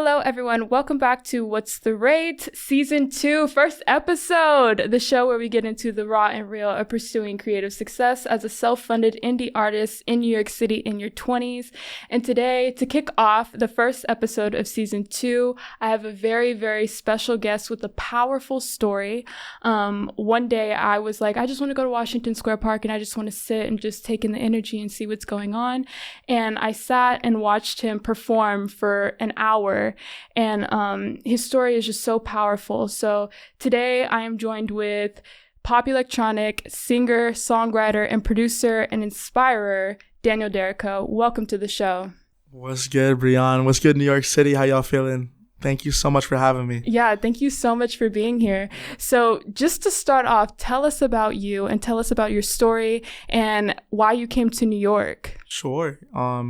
Hello, everyone. Welcome back to What's the Rate? Season 2, first episode, the show where we get into the raw and real of pursuing creative success as a self-funded indie artist in New York City in your 20s. And today, to kick off the first episode of Season 2, I have a very, very special guest with a powerful story. One day, I was like, I just want to go to Washington Square Park and I just want to sit and just take in the energy and see what's going on. And I sat and watched him perform for an hour. And his story is just so powerful. So today I am joined with pop electronic singer, songwriter, and producer and inspirer, Daniel Derrico. Welcome to the show. What's good, Brian? What's good, New York City? How y'all feeling? Thank you so much for having me. Yeah, thank you so much for being here. So just to start off, tell us about you and tell us about your story and why you came to New York. Sure.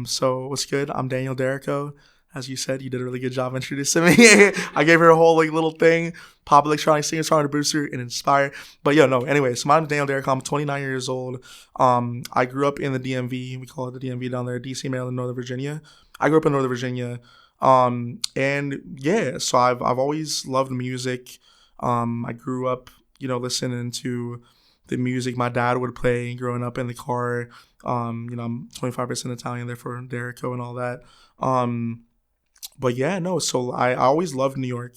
So what's good? I'm Daniel Derrico. As you said, you did a really good job introducing me. I gave her a whole little thing. Pop electronic singer, songwriter, producer, and inspire. But anyway, so my name is Daniel Derrico. I'm 29 years old. I grew up in the DMV. We call it the DMV down there, DC, Maryland, Northern Virginia. I grew up in Northern Virginia. So I've always loved music. I grew up, listening to the music my dad would play growing up in the car. I'm 25% Italian, therefore Derrico and all that. So I always loved New York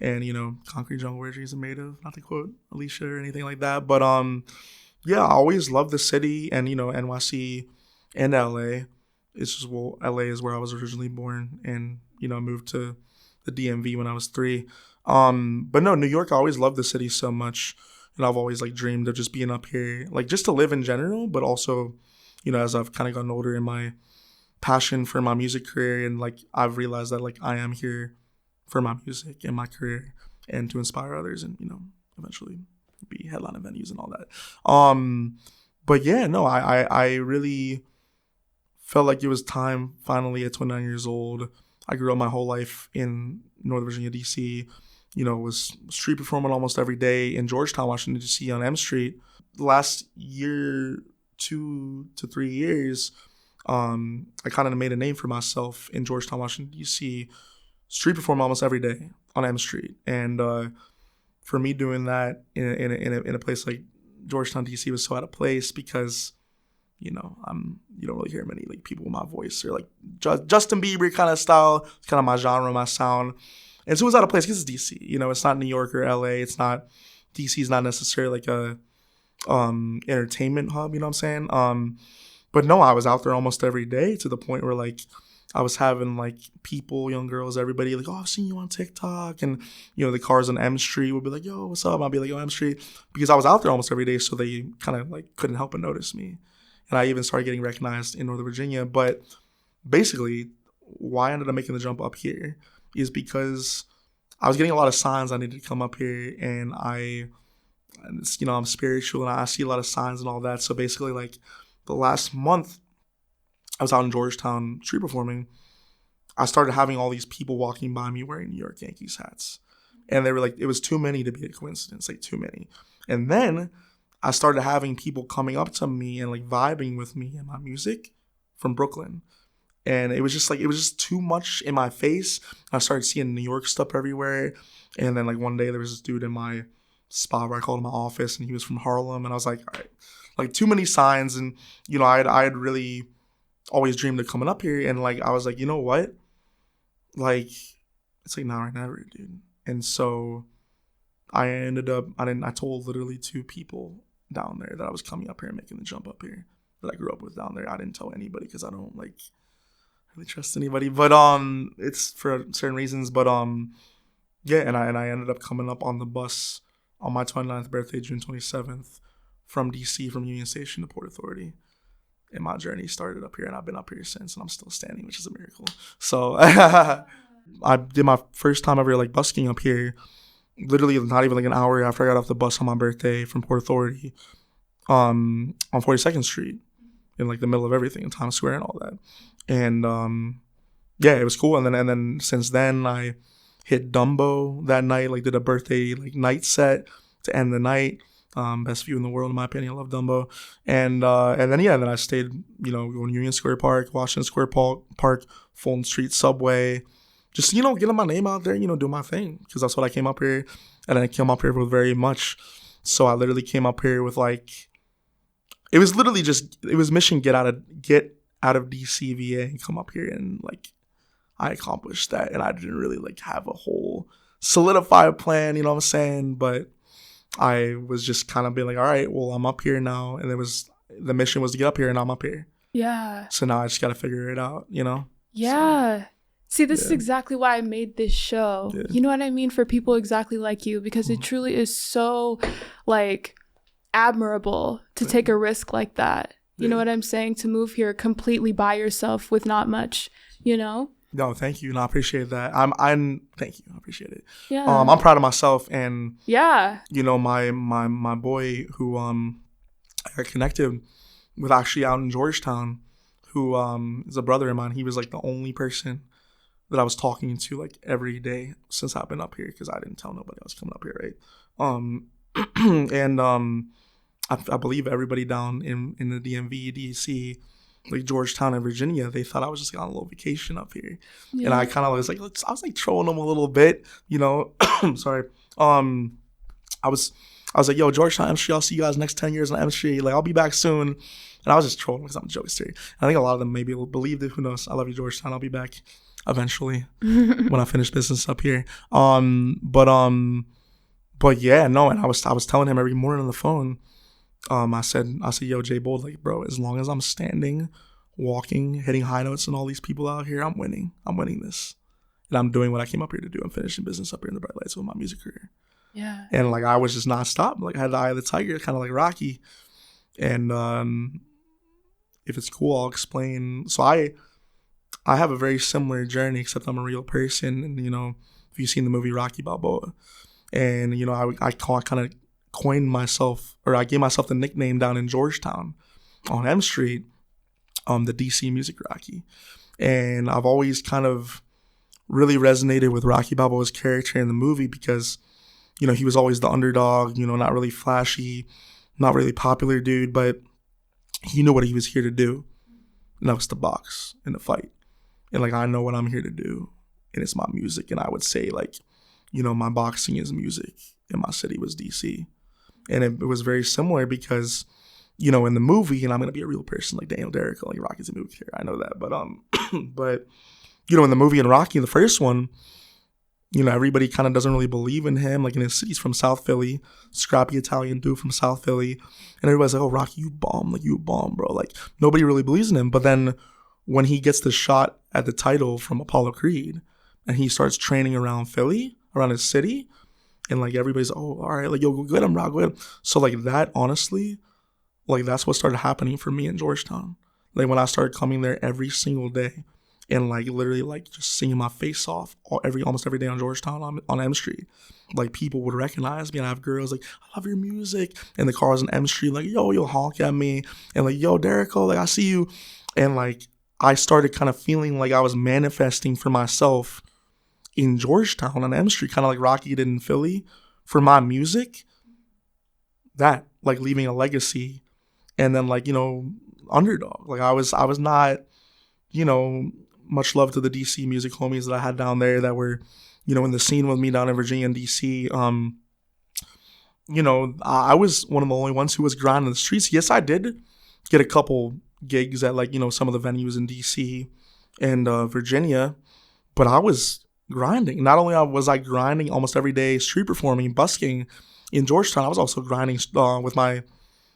and, concrete jungle where trees are made of, not to quote Alicia or anything like that. But, I always loved the city and, NYC and LA. It's just, LA is where I was originally born and, I moved to the DMV when I was 3. New York, I always loved the city so much. And I've always dreamed of just being up here, just to live in general, but also, as I've kind of gotten older in my passion for my music career and I've realized that I am here for my music and my career and to inspire others and eventually be headlining venues and all that. I really felt like it was time finally at 29 years old. I grew up my whole life in Northern Virginia, DC, was street performing almost every day in Georgetown, Washington, DC on M Street. The last year, 2 to 3 years, I kind of made a name for myself in Georgetown, Washington, D.C., street perform almost every day on M Street. And for me doing that in a place like Georgetown, D.C. was so out of place because, you don't really hear many people with my voice or Justin Bieber kind of style. It's kind of my genre, my sound. And so it was out of place because it's D.C. It's not New York or L.A. It's not, D.C. is not necessarily a entertainment hub, you know what I'm saying? But no, I was out there almost every day to the point where I was having people, young girls, everybody I've seen you on TikTok. And, the cars on M Street would be like, yo, what's up? I'd be like, yo, M Street. Because I was out there almost every day. So they kind of couldn't help but notice me. And I even started getting recognized in Northern Virginia. But basically why I ended up making the jump up here is because I was getting a lot of signs I needed to come up here. And I'm spiritual and I see a lot of signs and all that. So basically the last month I was out in Georgetown street performing, I started having all these people walking by me wearing New York Yankees hats. And they were it was too many to be a coincidence, too many. And then I started having people coming up to me and vibing with me and my music from Brooklyn. And it was just too much in my face. I started seeing New York stuff everywhere. And then one day there was this dude in my spot where I called him my office and he was from Harlem. And I was like, all right. Too many signs. And, I had really always dreamed of coming up here. And, I was like, you know what? It's now or never, dude. And so I ended up, I told literally 2 people down there that I was coming up here and making the jump up here that I grew up with down there. I didn't tell anybody because I don't, really trust anybody. But, it's for certain reasons. But, and I ended up coming up on the bus on my 29th birthday, June 27th. From DC, from Union Station to Port Authority. And my journey started up here, and I've been up here since, and I'm still standing, which is a miracle. So I did my first time ever busking up here, literally not even an hour after I got off the bus on my birthday from Port Authority on 42nd Street in the middle of everything, in Times Square and all that. And it was cool. And then since then, I hit Dumbo that night, did a birthday night set to end the night. Best view in the world, in my opinion. I love Dumbo. And then I stayed, going to Union Square Park, Washington Square Park, Fulton Street Subway, just, you know, getting my name out there, you know, do my thing, because that's what I came up here, and I came up here with very much. So I literally came up here with like, it was literally just, it was mission get out of DC VA and come up here, and like I accomplished that, and I didn't really like have a whole solidified plan, you know what I'm saying? But I was just kind of being like, all right, well, I'm up here now, and the mission was to get up here, and I'm up here. Yeah. So now I just got to figure it out, you know? Yeah. See, this is exactly why I made this show. Yeah. You know what I mean? For people exactly like you, because it truly is so, like, admirable to take a risk like that. You know what I'm saying? To move here completely by yourself with not much, you know? No, thank you. No, I appreciate that. Thank you. I appreciate it. Yeah. I'm proud of myself, and yeah, you know, my boy who I got connected with actually out in Georgetown, who is a brother of mine. He was like the only person that I was talking to like every day since I've been up here, because I didn't tell nobody I was coming up here, right? And I believe everybody down in the DMV, DC, like Georgetown and Virginia, they thought I was just like on a little vacation up here. Yeah. And I kind of was like, I was like trolling them a little bit, you know. Sorry. I was like, yo, Georgetown MC, I'll see you guys next 10 years on MC. Like, I'll be back soon. And I was just trolling because I'm a jokester. I think a lot of them maybe believed it. Who knows? I love you, Georgetown. I'll be back eventually when I finish business up here. But yeah, no. And I was telling him every morning on the phone. I said, yo, J Bold, like, bro, as long as I'm standing, walking, hitting high notes, and all these people out here, I'm winning. I'm winning this, and I'm doing what I came up here to do. I'm finishing business up here in the bright lights with my music career. Yeah. And like I was just nonstop. Like I had the eye of the tiger, kind of like Rocky. And if it's cool, I'll explain. So I have a very similar journey, except I'm a real person. And you know, if you've seen the movie Rocky Balboa, and you know, I kind of coined myself, or I gave myself the nickname down in Georgetown on M Street, the DC Music Rocky. And I've always kind of really resonated with Rocky Balboa's character in the movie because, you know, he was always the underdog, you know, not really flashy, not really popular dude, but he knew what he was here to do. And that was to box and to fight. And like, I know what I'm here to do, and it's my music. And I would say, like, you know, my boxing is music, and my city was DC. And it was very similar because, you know, in the movie, and I'm going to be a real person like Daniel Derrico, like Rocky's a movie character, I know that. But, but, you know, in the movie in Rocky, the first one, you know, everybody kind of doesn't really believe in him. Like in his city, he's from South Philly, scrappy Italian dude from South Philly. And everybody's like, oh, Rocky, you bomb. Like, you a bomb, bro. Like, nobody really believes in him. But then when he gets the shot at the title from Apollo Creed and he starts training around Philly, around his city, and like everybody's, oh, all right, like, yo, go get him, bro, go get him. So like that, honestly, like that's what started happening for me in Georgetown. Like when I started coming there every single day and like literally like just singing my face off almost every day on Georgetown on M Street. Like people would recognize me, and I have girls like, I love your music. And the cars on M Street, like, yo, you'll honk at me. And like, yo, Derrico, like I see you. And like I started kind of feeling like I was manifesting for myself in Georgetown on M Street, kind of like Rocky did in Philly, for my music. That, like, leaving a legacy. And then, like, you know, underdog. Like I was not, you know, much love to the DC music homies that I had down there that were, you know, in the scene with me down in Virginia and DC. You know, I was one of the only ones who was grinding the streets. Yes, I did get a couple gigs at, like, you know, some of the venues in DC and Virginia, but I was grinding. Not only was I grinding almost every day, street performing, busking in Georgetown, I was also grinding with my,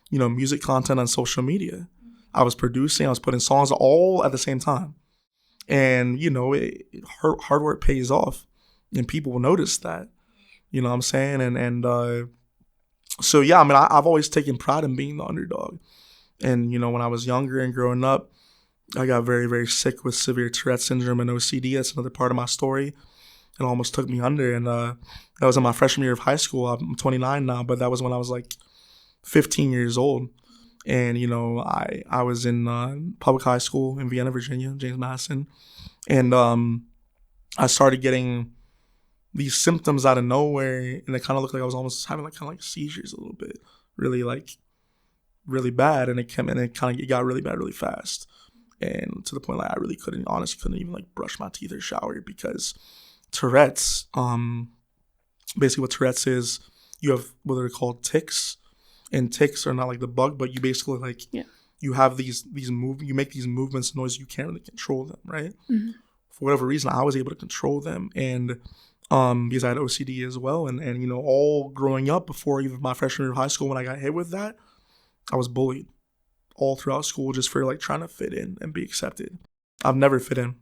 you know, music content on social media. I was producing, I was putting songs all at the same time. And, you know, hard work pays off, and people will notice that, you know what I'm saying? And so, yeah, I mean, I've always taken pride in being the underdog. And, you know, when I was younger and growing up, I got very, very sick with severe Tourette syndrome and OCD. That's another part of my story. It almost took me under. And that was in my freshman year of high school. I'm 29 now, but that was when I was like 15 years old. And, you know, I was in public high school in Vienna, Virginia, James Madison. And I started getting these symptoms out of nowhere. And it kind of looked like I was almost having like kind of like seizures a little bit. Really bad. And it got really bad really fast. And to the point, like, I really honestly couldn't even, like, brush my teeth or shower because Tourette's, basically what Tourette's is, you have what are called tics. And tics are not like the bug, but you basically, like, you have you make these movements and noises, you can't really control them, right? Mm-hmm. For whatever reason, I was able to control them. And because I had OCD as well. And you know, all growing up before even my freshman year of high school, when I got hit with that, I was bullied all throughout school just for, like, trying to fit in and be accepted. I've never fit in.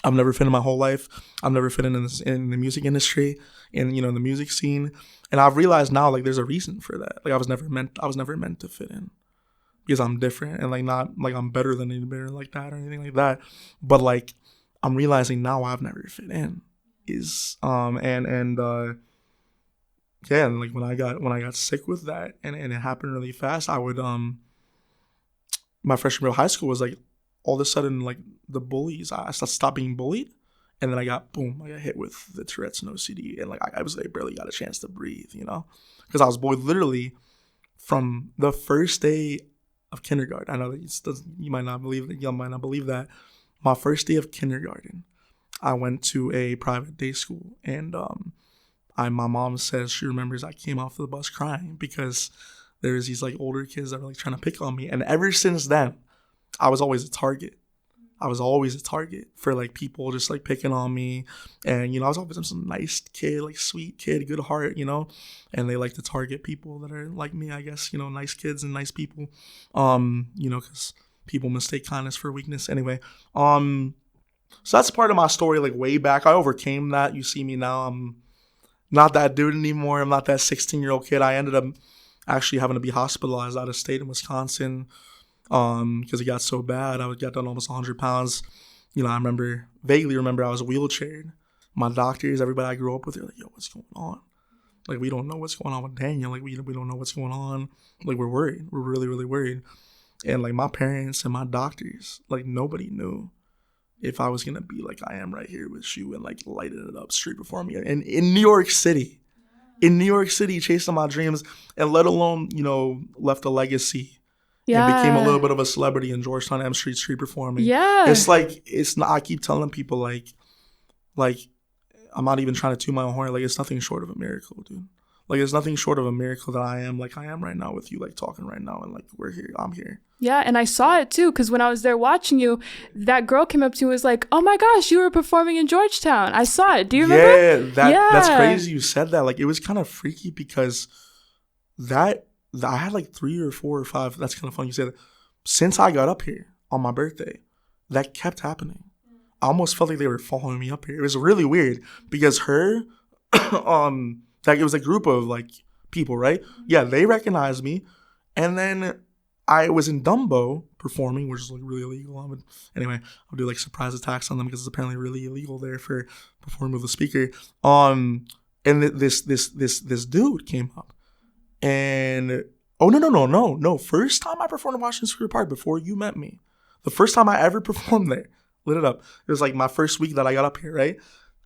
I've never fit in my whole life. I've never fit in the music industry, in, you know, the music scene. And I've realized now, like, there's a reason for that. Like, I was never meant to fit in because I'm different and, like, not like I'm better than anybody like that or anything like that. But, like, I'm realizing now I've never fit in yeah, and, like, when I got sick with that and it happened really fast, I would my freshman year of high school was, like, all of a sudden, like, the bullies, I stopped being bullied, and then I got hit with the Tourette's and OCD, and, like, I barely got a chance to breathe, you know, because I was bullied literally from the first day of kindergarten. I know that you might not believe that. Y'all might not believe that. My first day of kindergarten, I went to a private day school, and my mom says she remembers I came off the bus crying because there was these, like, older kids that were, like, trying to pick on me, and ever since then, I was always a target. I was always a target for, like, people just, like, picking on me. And, you know, I was always some nice kid, like, sweet kid, good heart, you know. And they like to target people that are like me, I guess, you know, nice kids and nice people. You know, because people mistake kindness for weakness. Anyway, so that's part of my story, like, way back. I overcame that. You see me now. I'm not that dude anymore. I'm not that 16-year-old kid. I ended up actually having to be hospitalized out of state in Wisconsin. Because it got so bad. I got down almost 100 pounds. You know, I vaguely remember I was wheelchaired. My doctors, everybody I grew up with, they're like, yo, what's going on? Like, we don't know what's going on with Daniel. Like, we don't know what's going on. Like, we're worried. We're really, really worried. And, like, my parents and my doctors, like, nobody knew if I was going to be like I am right here with you and, like, lighting it up straight before me. And in New York City, chasing my dreams, and let alone, you know, left a legacy. Yeah. And became a little bit of a celebrity in Georgetown M Street performing. Yeah. It's like, it's not, I keep telling people, like, I'm not even trying to toot my own horn. Like, it's nothing short of a miracle, dude. Like, it's nothing short of a miracle that I am like I am right now with you, like, talking right now. And, like, we're here. I'm here. Yeah. And I saw it too, because when I was there watching you, that girl came up to you and was like, oh my gosh, you were performing in Georgetown. I saw it. Do you remember? That's crazy you said that. Like, it was kind of freaky because I had like 3 or 4 or 5. That's kind of funny you say that. Since I got up here on my birthday, that kept happening. I almost felt like they were following me up here. It was really weird because like, it was a group of, like, people, right? Yeah, they recognized me, and then I was in Dumbo performing, which is, like, really illegal. Anyway, I'll do, like, surprise attacks on them because it's apparently really illegal there for performing with a speaker. And this dude came up. And no. First time I performed in Washington Square Park before you met me. The first time I ever performed there. Lit it up. It was like my first week that I got up here, right?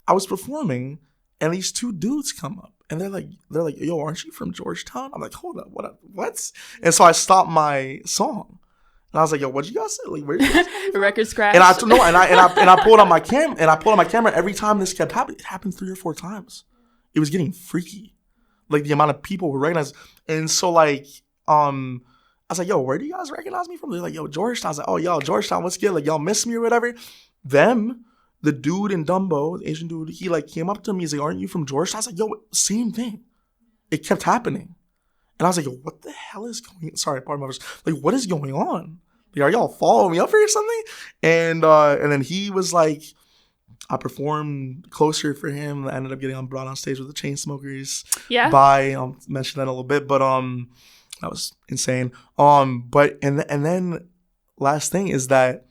I was performing and these 2 dudes come up and they're like, yo, aren't you from Georgetown? I'm like, hold up, what? And so I stopped my song. And I was like, yo, what'd you guys say? Like, where did you guys the record scratch. And I pulled on my camera every time this kept happening. It happened 3 or 4 times. It was getting freaky. Like, the amount of people who recognize. And so, like, I was like, yo, where do you guys recognize me from? They're like, yo, Georgetown. I was like, oh, yo, Georgetown, what's good? Like, y'all miss me or whatever. The dude in Dumbo, the Asian dude, he, like, came up to me. He's like, aren't you from Georgetown? I was like, yo, same thing. It kept happening. And I was like, yo, what the hell is going on? Sorry, pardon my voice. Like, what is going on? Like, are y'all following me up here or something? And then he was like, I performed closer for him. I ended up getting brought on stage with the Chainsmokers. Yeah. I'll mention that in a little bit, but that was insane. But then last thing is that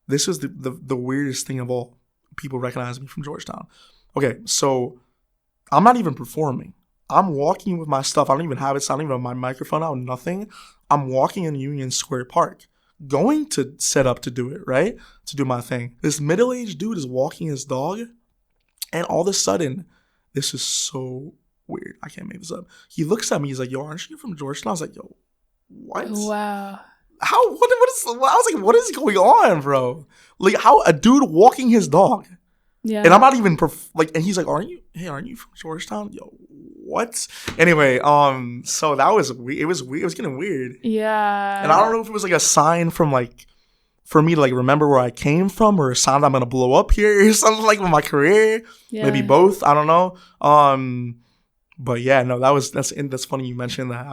this was the weirdest thing of all. People recognize me from Georgetown. Okay, so I'm not even performing. I'm walking with my stuff. I don't even have it. I don't even have my microphone out. Nothing. I'm walking in Union Square Park, going to set up to do it, right? To do my thing. This middle-aged dude is walking his dog, and all of a sudden, this is so weird. I can't make this up. He looks at me. He's like, yo, aren't you from Georgetown? I was like, yo, what? Wow. I was like, what is going on, bro? Like, how a dude walking his dog. Yeah. And I'm not even and he's like, aren't you from Georgetown? Yo, what? Anyway, so that was weird. It was weird. It was getting weird. Yeah. And I don't know if it was like a sign from like, for me to like remember where I came from, or a sign that I'm gonna blow up here or something like with my career. Yeah. Maybe both. I don't know. But yeah, no, that's funny you mentioned that.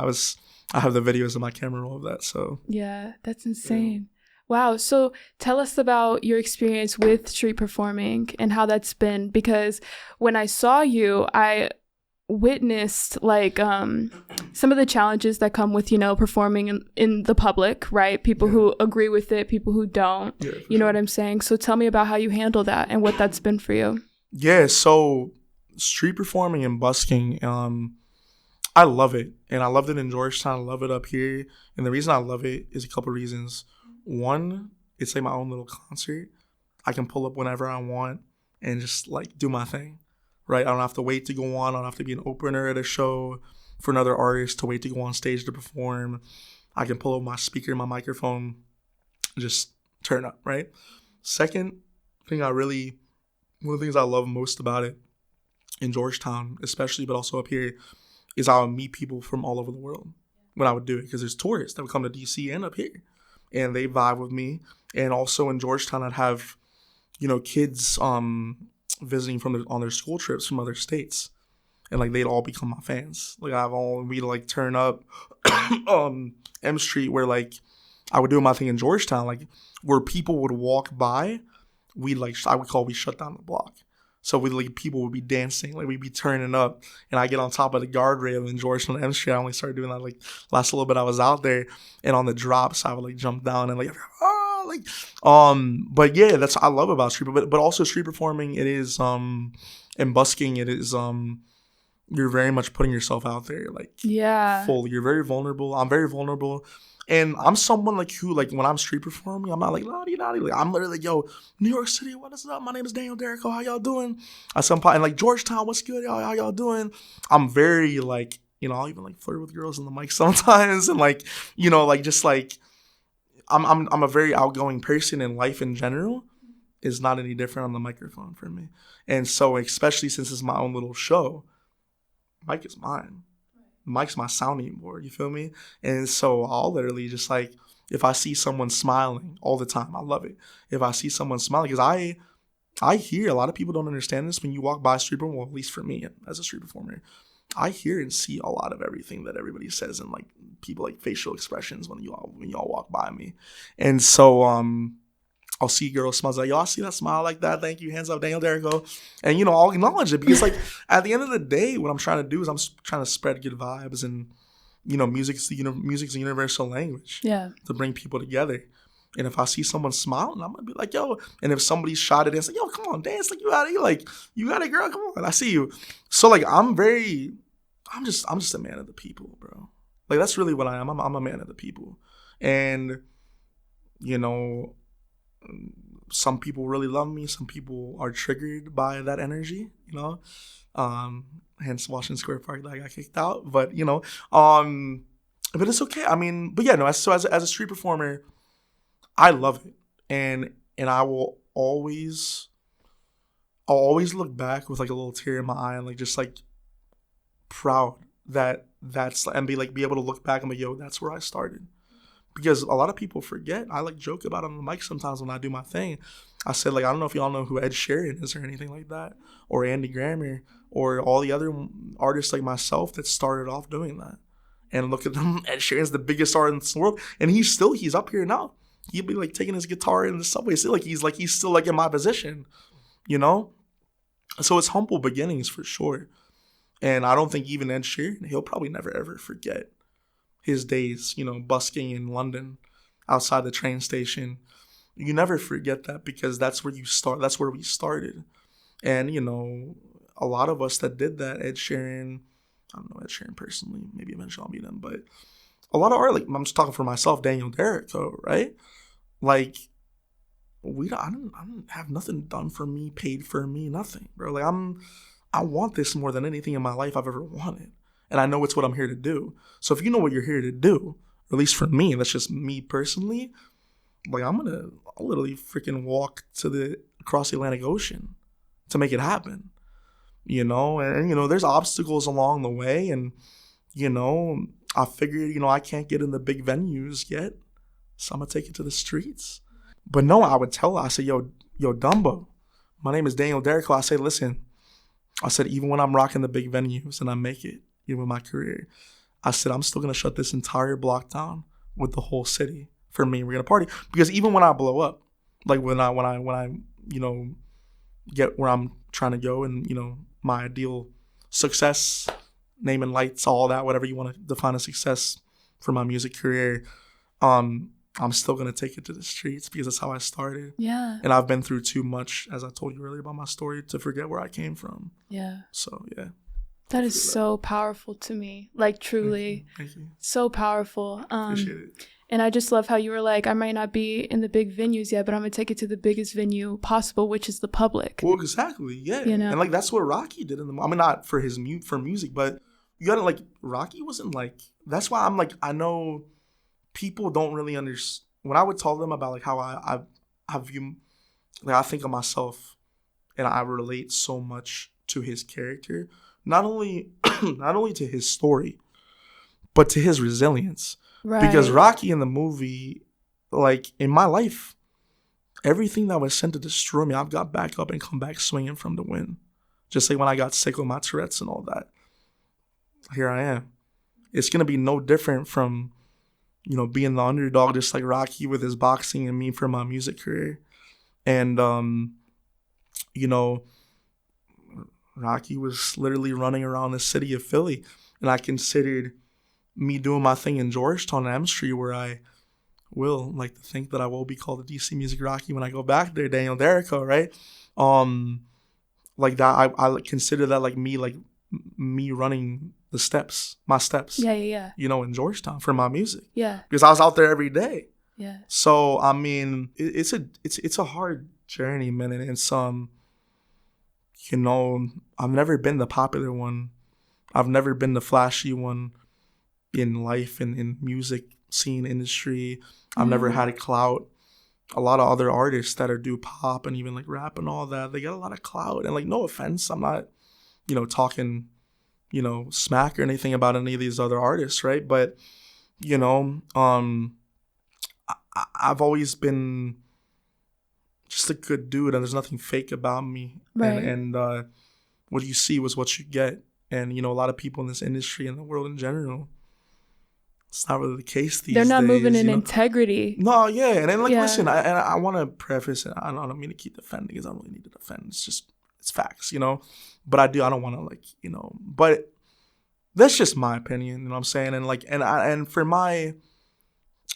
I have the videos of my camera roll of that. So yeah, that's insane. Yeah. Wow. So tell us about your experience with street performing and how that's been, because when I saw you, I witnessed like some of the challenges that come with, performing in the public, right? People who agree with it, people who don't, you know what I'm saying? So tell me about how you handle that and what that's been for you. Yeah. So street performing and busking, I love it. And I loved it in Georgetown. I love it up here. And the reason I love it is a couple of reasons. One, it's like my own little concert. I can pull up whenever I want and just like do my thing, right? I don't have to wait to go on. I don't have to be an opener at a show for another artist to wait to go on stage to perform. I can pull up my speaker, my microphone, just turn up, right? Second thing one of the things I love most about it in Georgetown, especially, but also up here, is I would meet people from all over the world when I would do it, because there's tourists that would come to DC and up here. And they vibe with me. And also in Georgetown, I'd have, kids visiting on their school trips from other states. And like they'd all become my fans. Like we'd like turn up M Street, where like I would do my thing in Georgetown, like where people would walk by, we shut down the block. So people would be dancing, like we'd be turning up, and I get on top of the guardrail in Georgetown M Street. I only started doing that like last little bit I was out there, and on the drops I would like jump down and but yeah, that's what I love about street, but also street performing. It is and busking. It is you're very much putting yourself out there, like fully. You're very vulnerable. I'm very vulnerable. And I'm someone like who, like when I'm street performing, I'm not like naughty. Like I'm literally like, yo, New York City, what is up? My name is Derrico. How y'all doing? At some point, and like Georgetown, what's good? How y'all doing? I'm very like, I'll even like flirt with girls in the mic sometimes, and like, like just like, I'm a very outgoing person, and life in general is not any different on the microphone for me. And so, especially since it's my own little show, mic is mine. Mike's my sounding board, you feel me? And so I'll literally just like, if I see someone smiling all the time, I love it. If I see someone smiling, because I hear a lot of people don't understand this when you walk by a street performer, well, at least for me as a street performer, I hear and see a lot of everything that everybody says, and like people like facial expressions when y'all walk by me. And so I'll see girls smiles like, yo, I see that smile like that. Thank you. Hands up, Daniel Derrico. And, I'll acknowledge it, because like at the end of the day, what I'm trying to do is I'm trying to spread good vibes, and, music's a universal language to bring people together. And if I see someone smiling, I'm going to be like, yo, and if somebody's shot at it, it's like, yo, come on, dance, like you got it. Like, you got it, girl, come on. I see you. So like, I'm just a man of the people, bro. Like, that's really what I am. I'm a man of the people. And, some people really love me. Some people are triggered by that energy, hence Washington Square Park that I got kicked out. But, but it's okay. I mean, but yeah, no, as a street performer, I love it. And I'll always look back with like a little tear in my eye, and like just like proud that's, and be able to look back and be, yo, that's where I started. Because a lot of people forget. I like joke about it on the mic sometimes when I do my thing. I said, like, I don't know if y'all know who Ed Sheeran is or anything like that, or Andy Grammer, or all the other artists like myself that started off doing that. And look at them. Ed Sheeran's the biggest artist in the world, and he's up here now. He'd be like taking his guitar in the subway. Still, he's still like in my position, So it's humble beginnings for sure. And I don't think even Ed Sheeran, he'll probably never ever forget his days, busking in London outside the train station. You never forget that, because that's where you start. That's where we started. And, a lot of us that did that, Ed Sheeran, I don't know Ed Sheeran personally, maybe eventually I'll meet him, but a lot of art, like I'm just talking for myself, Daniel Derrico, right? Like, I don't have nothing done for me, paid for me, nothing, bro. Like I want this more than anything in my life I've ever wanted. And I know it's what I'm here to do. So if you know what you're here to do, at least for me, that's just me personally. Like I'll literally freaking walk across the Atlantic Ocean to make it happen. And there's obstacles along the way, and I figured I can't get in the big venues yet, so I'm gonna take it to the streets. But no, I would tell her, I said, yo Dumbo, my name is Derrico. I say, listen, I said, even when I'm rocking the big venues and I make it, with my career, I said, I'm still gonna shut this entire block down with the whole city for me. We're gonna party, because even when I blow up, like when I get where I'm trying to go, and my ideal success, name and lights, all that, whatever you want to define as success for my music career, I'm still gonna take it to the streets, because that's how I started. Yeah. And I've been through too much, as I told you earlier about my story, to forget where I came from. Yeah. So yeah. That is so powerful to me. Like, truly. Thank you. So powerful. Appreciate it. And I just love how you were like, I might not be in the big venues yet, but I'm going to take it to the biggest venue possible, which is the public. Well, exactly. Yeah. And like, that's what Rocky did not for for music, but you gotta, like, Rocky wasn't like, that's why I'm like, I know people don't really understand. When I would tell them about like how I view, like, I think of myself and I relate so much to his character, not only to his story, but to his resilience. Right. Because Rocky in the movie, like, in my life, everything that was sent to destroy me, I've got back up and come back swinging from the win. Just like when I got sick with my Tourette's and all that. Here I am. It's going to be no different from, being the underdog, just like Rocky with his boxing, and me for my music career. And, Rocky was literally running around the city of Philly, and I considered me doing my thing in Georgetown and M Street, where I will like to think that I will be called the DC Music Rocky when I go back there, Daniel Derrico, right? Like that, I consider that like me running my steps. Yeah. In Georgetown for my music. Yeah. Because I was out there every day. Yeah. So I mean, it's a hard journey, man, and it's I've never been the popular one. I've never been the flashy one in life and in music scene industry. I've never had a clout. A lot of other artists that do pop and even like rap and all that, they get a lot of clout. And like, no offense, I'm not, talking, smack or anything about any of these other artists, right? But, I've always been just a good dude, and there's nothing fake about me. Right. And what you see was what you get. And, a lot of people in this industry and the world in general, it's not really the case these days. They're not moving in integrity. No, yeah. And then, listen, I want to preface it. I don't mean to keep defending, because I don't really need to defend. It's facts, But I don't want to, but that's just my opinion, you know what I'm saying? And like, and for my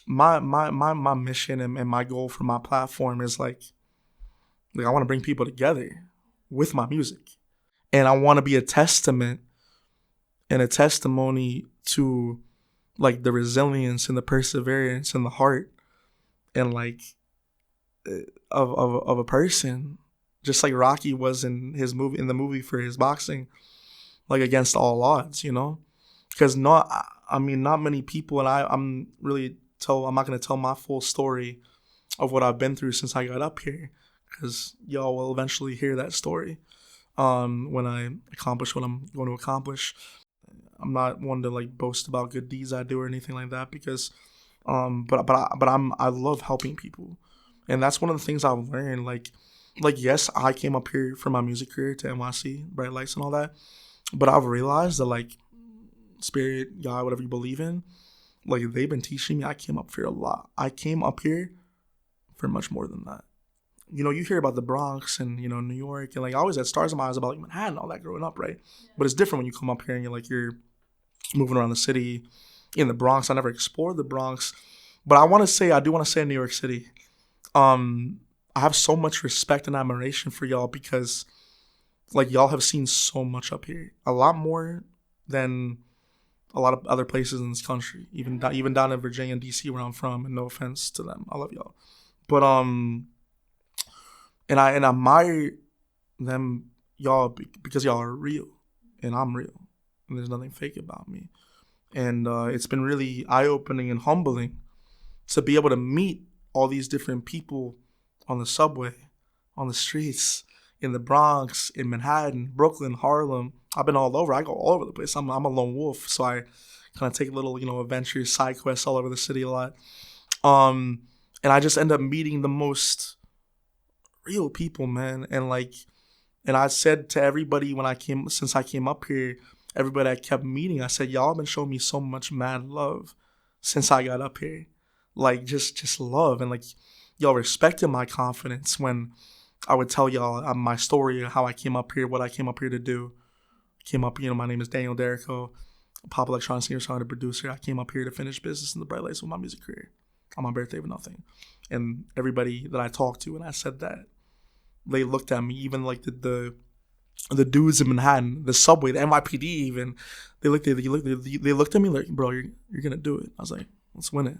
mission and my goal for my platform is like I want to bring people together with my music. And I want to be a testament and a testimony to like the resilience and the perseverance and the heart and like of a person, just like Rocky was in the movie for his boxing, like against all odds, because not many people, and I'm not going to tell my full story of what I've been through since I got up here, because y'all will eventually hear that story when I accomplish what I'm going to accomplish. I'm not one to like boast about good deeds I do or anything like that, because I love helping people, and that's one of the things I've learned. Like yes, I came up here for my music career to NYC, Bright Lights and all that, but I've realized that like spirit, God, whatever you believe in, like they've been teaching me. I came up here a lot. I came up here for much more than that. You hear about the Bronx and, New York, and like I always had stars in my eyes about like Manhattan, all that growing up, right? Yeah. But it's different when you come up here and you're moving around the city. In the Bronx, I never explored the Bronx, but I do want to say in New York City, I have so much respect and admiration for y'all, because like y'all have seen so much up here, a lot more than a lot of other places in this country, even down in Virginia and DC where I'm from, and no offense to them, I love y'all, but and I admire them, y'all, because y'all are real and I'm real, and there's nothing fake about me. And it's been really eye-opening and humbling to be able to meet all these different people on the subway, on the streets, in the Bronx, in Manhattan, Brooklyn, Harlem. I've been all over. I go all over the place. I'm a lone wolf, so I kind of take little, adventures, side quests all over the city a lot. And I just end up meeting the most real people, man. And I said to everybody since I came up here, everybody I kept meeting, I said, y'all been showing me so much mad love since I got up here. Like, just love. And, y'all respected my confidence when I would tell y'all my story, how I came up here, what I came up here to do. My name is Derrico, a pop electronic singer-songwriter producer. I came up here to finish business in the bright lights of my music career on my birthday with nothing. And everybody that I talked to, and I said that, they looked at me, even the dudes in Manhattan, the subway, the NYPD even, they looked at me like, bro, you're gonna do it. I was like, let's win it.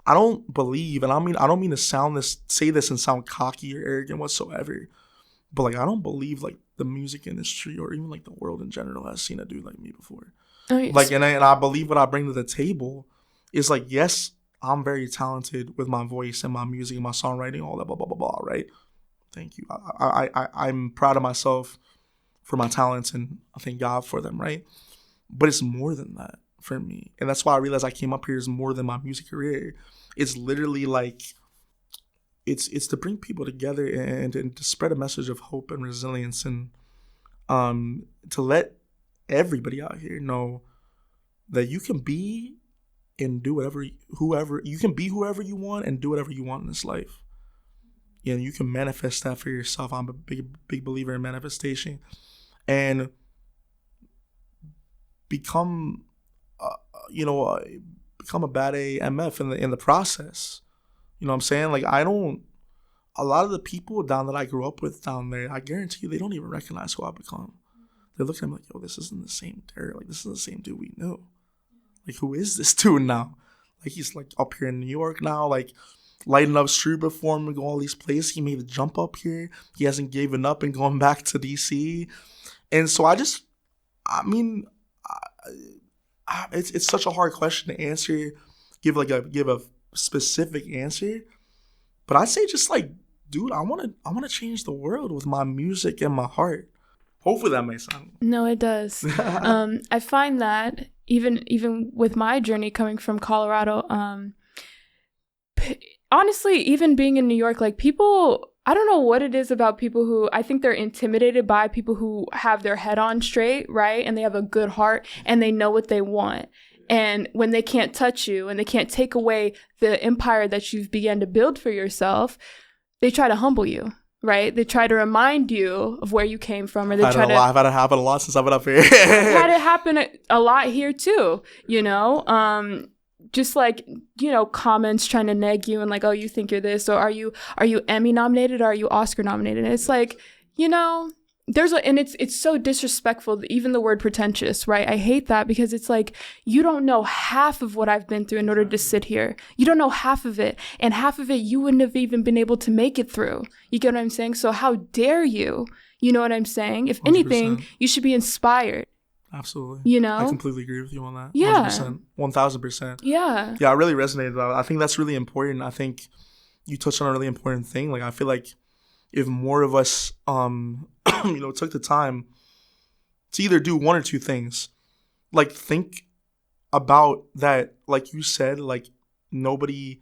I don't believe, and I don't mean to say this and sound cocky or arrogant whatsoever, but I don't believe the music industry or even the world in general has seen a dude like me before. Oh, yes. And I believe what I bring to the table is yes, I'm very talented with my voice and my music and my songwriting, all that blah blah blah blah. Right? Thank you. I'm proud of myself for my talents, and I thank God for them. Right? But it's more than that for me, and that's why I realized I came up here is more than my music career. It's literally it's to bring people together and to spread a message of hope and resilience, and to let everybody out here know that you can be and do whoever you want and do whatever you want in this life. And you can manifest that for yourself. I'm a big believer in manifestation, and become a bad AMF in the process. You know what I'm saying? A lot of the people that I grew up with down there, I guarantee you they don't even recognize who I've become. They're looking at me yo, this isn't the same Derrick. This is the same dude we knew. Who is this dude now? He's up here in New York now, lighting up street performing, going all these places. He made the jump up here. He hasn't given up and going back to DC. And so it's such a hard question to answer, give a specific answer. But I say dude, I want to change the world with my music and my heart. Hopefully that makes sense. No, it does. I find that even with my journey coming from Colorado, honestly, even being in New York, people, I don't know what it is about people who, I think they're intimidated by people who have their head on straight, right? And they have a good heart and they know what they want. And when they can't touch you and they can't take away the empire that you've begun to build for yourself, they try to humble you, right? They try to remind you of where you came from, or they try to. I've had it happen a lot since I've been up here. I've had it happen a lot here too. Just comments trying to neg you and oh, you think you're this, or are you Emmy nominated, or are you Oscar nominated? And it's and it's so disrespectful, even the word pretentious, right? I hate that, because it's you don't know half of what I've been through in order to sit here. You don't know half of it, and half of it you wouldn't have even been able to make it through. You get what I'm saying? So how dare you? You know what I'm saying? If 100%. Anything, you should be inspired. Absolutely. I completely agree with you on that. Yeah. 100%. 1000%. Yeah. Yeah, I really resonated with that. I think that's really important. I think you touched on a really important thing. I feel if more of us took the time to either do one or two things, think about that, you said, nobody,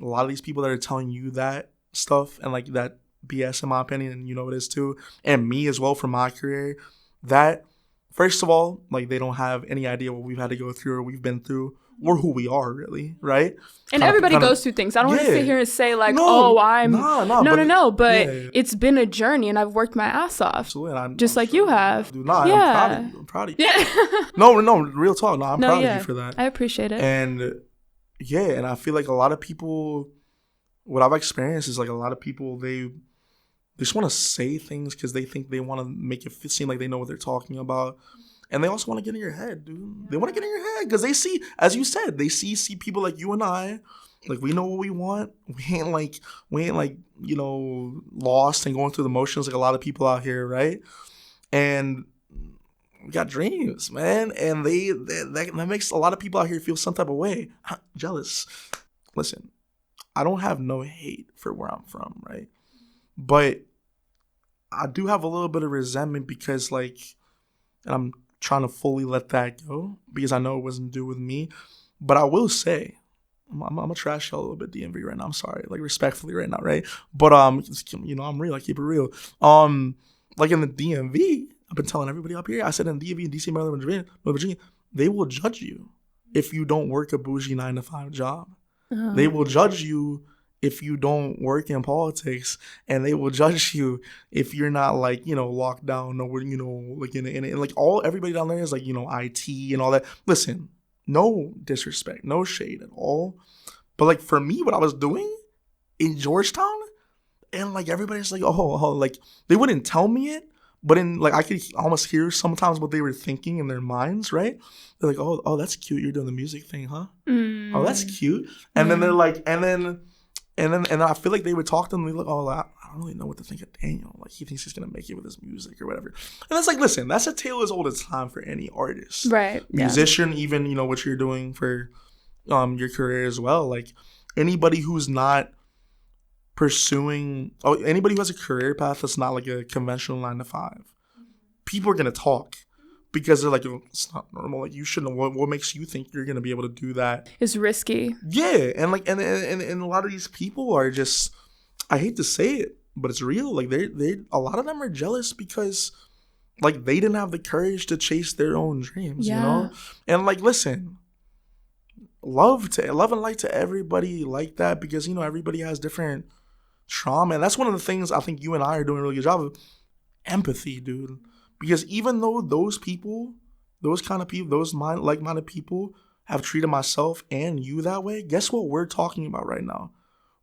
a lot of these people that are telling you that stuff and that BS, in my opinion, and it is too, and me as well for my career, that first of all, they don't have any idea what we've had to go through or we've been through or who we are, really, right? And everybody goes through things. I don't want to sit here and say but it's been a journey and I've worked my ass off. Absolutely. Just like you have. Dude, I'm proud of you. Yeah. No, real talk. No, I'm proud of you for that. I appreciate it. And and I feel a lot of people, what I've experienced is a lot of people, they just want to say things because they think they want to make it seem like they know what they're talking about. And they also want to get in your head, dude. They want to get in your head because they see, as you said, they see people like you and I. We know what we want. We ain't lost and going through the motions like a lot of people out here, right? And we got dreams, man. And that makes a lot of people out here feel some type of way. Jealous. Listen, I don't have no hate for where I'm from, right? But I do have a little bit of resentment because, like, and I'm trying to fully let that go because I know it wasn't due with me. But I will say, I'm a trash y'all a little bit DMV right now. I'm sorry, like respectfully right now, right? But I'm real. I keep it real. Like in the DMV, I've been telling everybody up here. I said in DMV, DC, Maryland, Virginia, they will judge you if you don't work a bougie 9-to-5 job. They will judge you if you don't work in politics, and they will judge you if you're not like, locked down or, like in like everybody down there is like, IT and all that. Listen, no disrespect, no shade at all. But like for me, what I was doing in Georgetown, and like everybody's like, oh, like they wouldn't tell me it, but in like I could almost hear sometimes what they were thinking in their minds, right? They're like, oh, that's cute. You're doing the music thing, huh? Oh, that's cute. And then they're like, and then I feel like they would talk to them. They look, I don't really know what to think of Daniel. Like he thinks he's gonna make it with his music or whatever. And it's like, listen, that's a tale as old as time for any artist, right? Musician, even what you're doing for your career as well. Like anybody who's not pursuing, anybody who has a career path that's not like a conventional 9-to-5, people are gonna talk. Because they're like, it's not normal. Like you shouldn't. What makes you think you're gonna be able to do that? It's risky. Yeah, and like, and a lot of these people are just. I hate to say it, but it's real. Like they a lot of them are jealous because, like, they didn't have the courage to chase their own dreams. Yeah. And like, listen, love and light to everybody like that because everybody has different trauma, and that's one of the things I think you and I are doing a really good job of. Empathy, dude. Because even though those people, those kind of people, those like-minded people have treated myself and you that way, guess what we're talking about right now?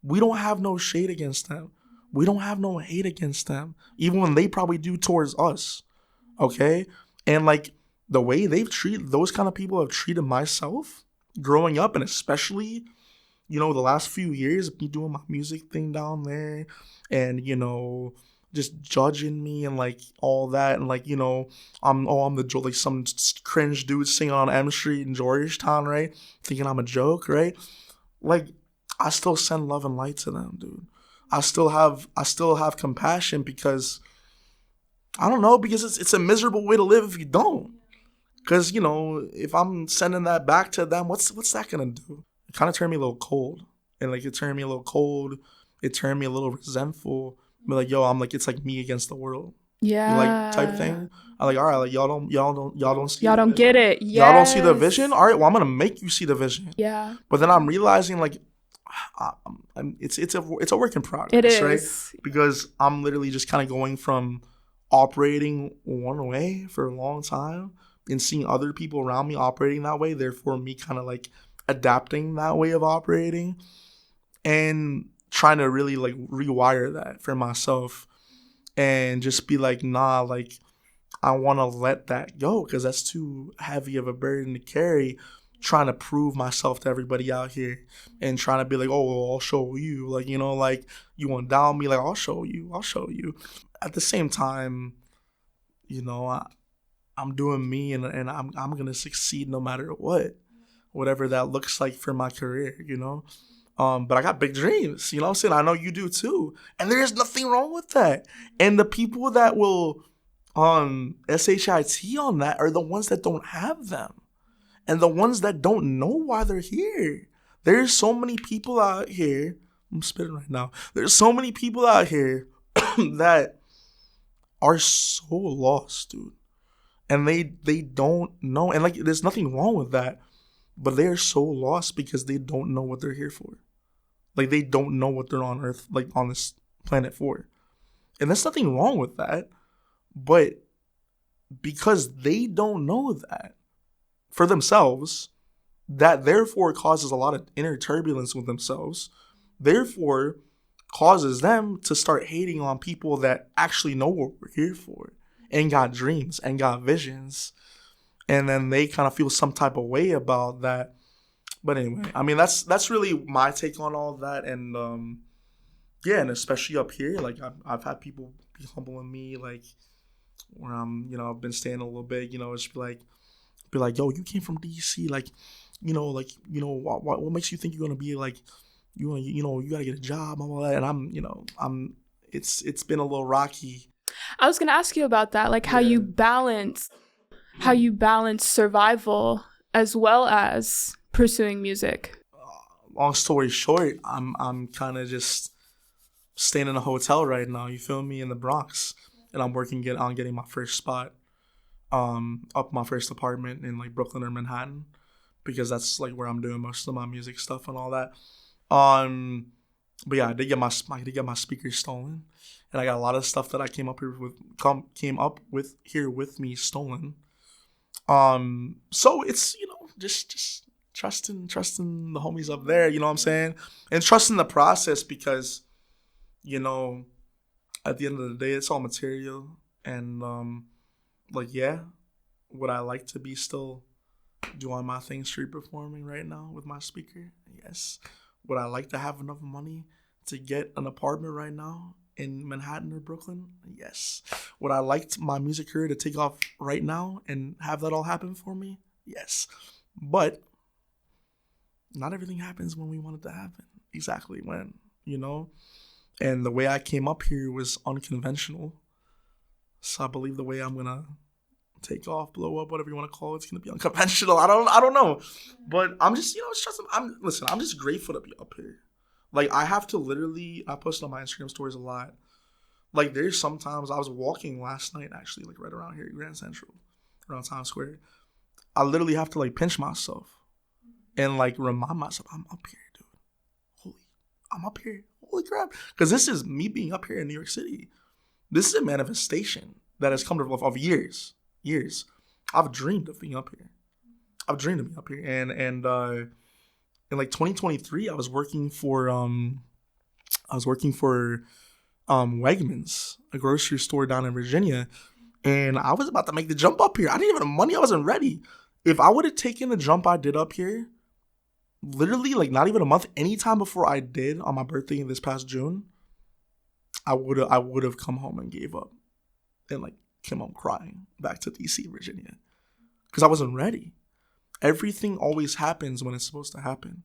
We don't have no shade against them. We don't have no hate against them, even when they probably do towards us, okay? And like the way those kind of people have treated myself growing up, and especially, the last few years, me doing my music thing down there and, just judging me and like all that, and like I'm the some cringe dude singing on M Street in Georgetown, right? Thinking I'm a joke, right? Like I still send love and light to them, dude. I still have compassion because I don't know, because it's a miserable way to live if you don't. Because if I'm sending that back to them, what's that gonna do? It kind of turned me a little cold, and like it turned me a little cold. It turned me a little resentful. But like, yo, I'm like, it's like me against the world. Yeah. Like type thing. I'm like, all right, like y'all don't see. Y'all don't get it. Yes. Y'all don't see the vision. All right, well, I'm gonna make you see the vision. Yeah. But then I'm realizing like, it's a work in progress. It is, right? Because I'm literally just kind of going from operating one way for a long time and seeing other people around me operating that way. Therefore, me kind of like adapting that way of operating and trying to really like rewire that for myself and just be like, nah, like I want to let that go because that's too heavy of a burden to carry, trying to prove myself to everybody out here and trying to be like, oh, well, I'll show you, like, like you want to down me, like I'll show you. At the same time, I'm doing me and I'm gonna succeed no matter whatever that looks like for my career, But I got big dreams, what I'm saying? I know you do too. And there's nothing wrong with that. And the people that will SHIT on that are the ones that don't have them. And the ones that don't know why they're here. There's so many people out here. I'm spitting right now. There's so many people out here that are so lost, dude. And they don't know. And like, there's nothing wrong with that. But they're so lost because they don't know what they're here for. Like, they don't know what they're on Earth, like, on this planet for. And there's nothing wrong with that. But because they don't know that for themselves, that therefore causes a lot of inner turbulence with themselves. Therefore, causes them to start hating on people that actually know what we're here for and got dreams and got visions. And then they kind of feel some type of way about that. But anyway, I mean, that's really my take on all of that. And and especially up here, like I've had people be humbling me, like where I've been staying a little bit, just be like, yo, you came from DC, like, what makes you think you're gonna be like, you gotta get a job, all that, and it's been a little rocky. I was gonna ask you about that, like how you balance survival as well as pursuing music. Long story short, I'm kind of just staying in a hotel right now. You feel me, in the Bronx, and I'm working on getting my first spot, up my first apartment in like Brooklyn or Manhattan, because that's like where I'm doing most of my music stuff and all that. But yeah, I did get my speakers stolen, and I got a lot of stuff that I came up with here with me stolen. So it's just trusting the homies up there, you know what I'm saying, and trusting the process, because at the end of the day, it's all material, and would I like to be still doing my thing, street performing right now with my speaker? Yes. Would I like to have enough money to get an apartment right now in Manhattan or Brooklyn? Yes. Would I like my music career to take off right now and have that all happen for me? Yes. But not everything happens when we want it to happen. Exactly when, And the way I came up here was unconventional. So I believe the way I'm going to take off, blow up, whatever you want to call it, it's going to be unconventional. I don't know. But I'm just, I'm just grateful to be up here. Like, I have to literally, I post on my Instagram stories a lot. Like, there's sometimes, I was walking last night, actually, like right around here at Grand Central, around Times Square. I literally have to like pinch myself and like remind myself, I'm up here, dude. I'm up here. Holy crap. Because this is me being up here in New York City. This is a manifestation that has come of years. I've dreamed of being up here. And in like 2023, I was working for Wegmans, a grocery store down in Virginia, and I was about to make the jump up here. I didn't even have money. I wasn't ready. If I would have taken the jump I did up here, literally like not even a month, anytime before I did on my birthday in this past June, I would have come home and gave up and like came home crying back to DC, Virginia, because I wasn't ready. Everything always happens when it's supposed to happen.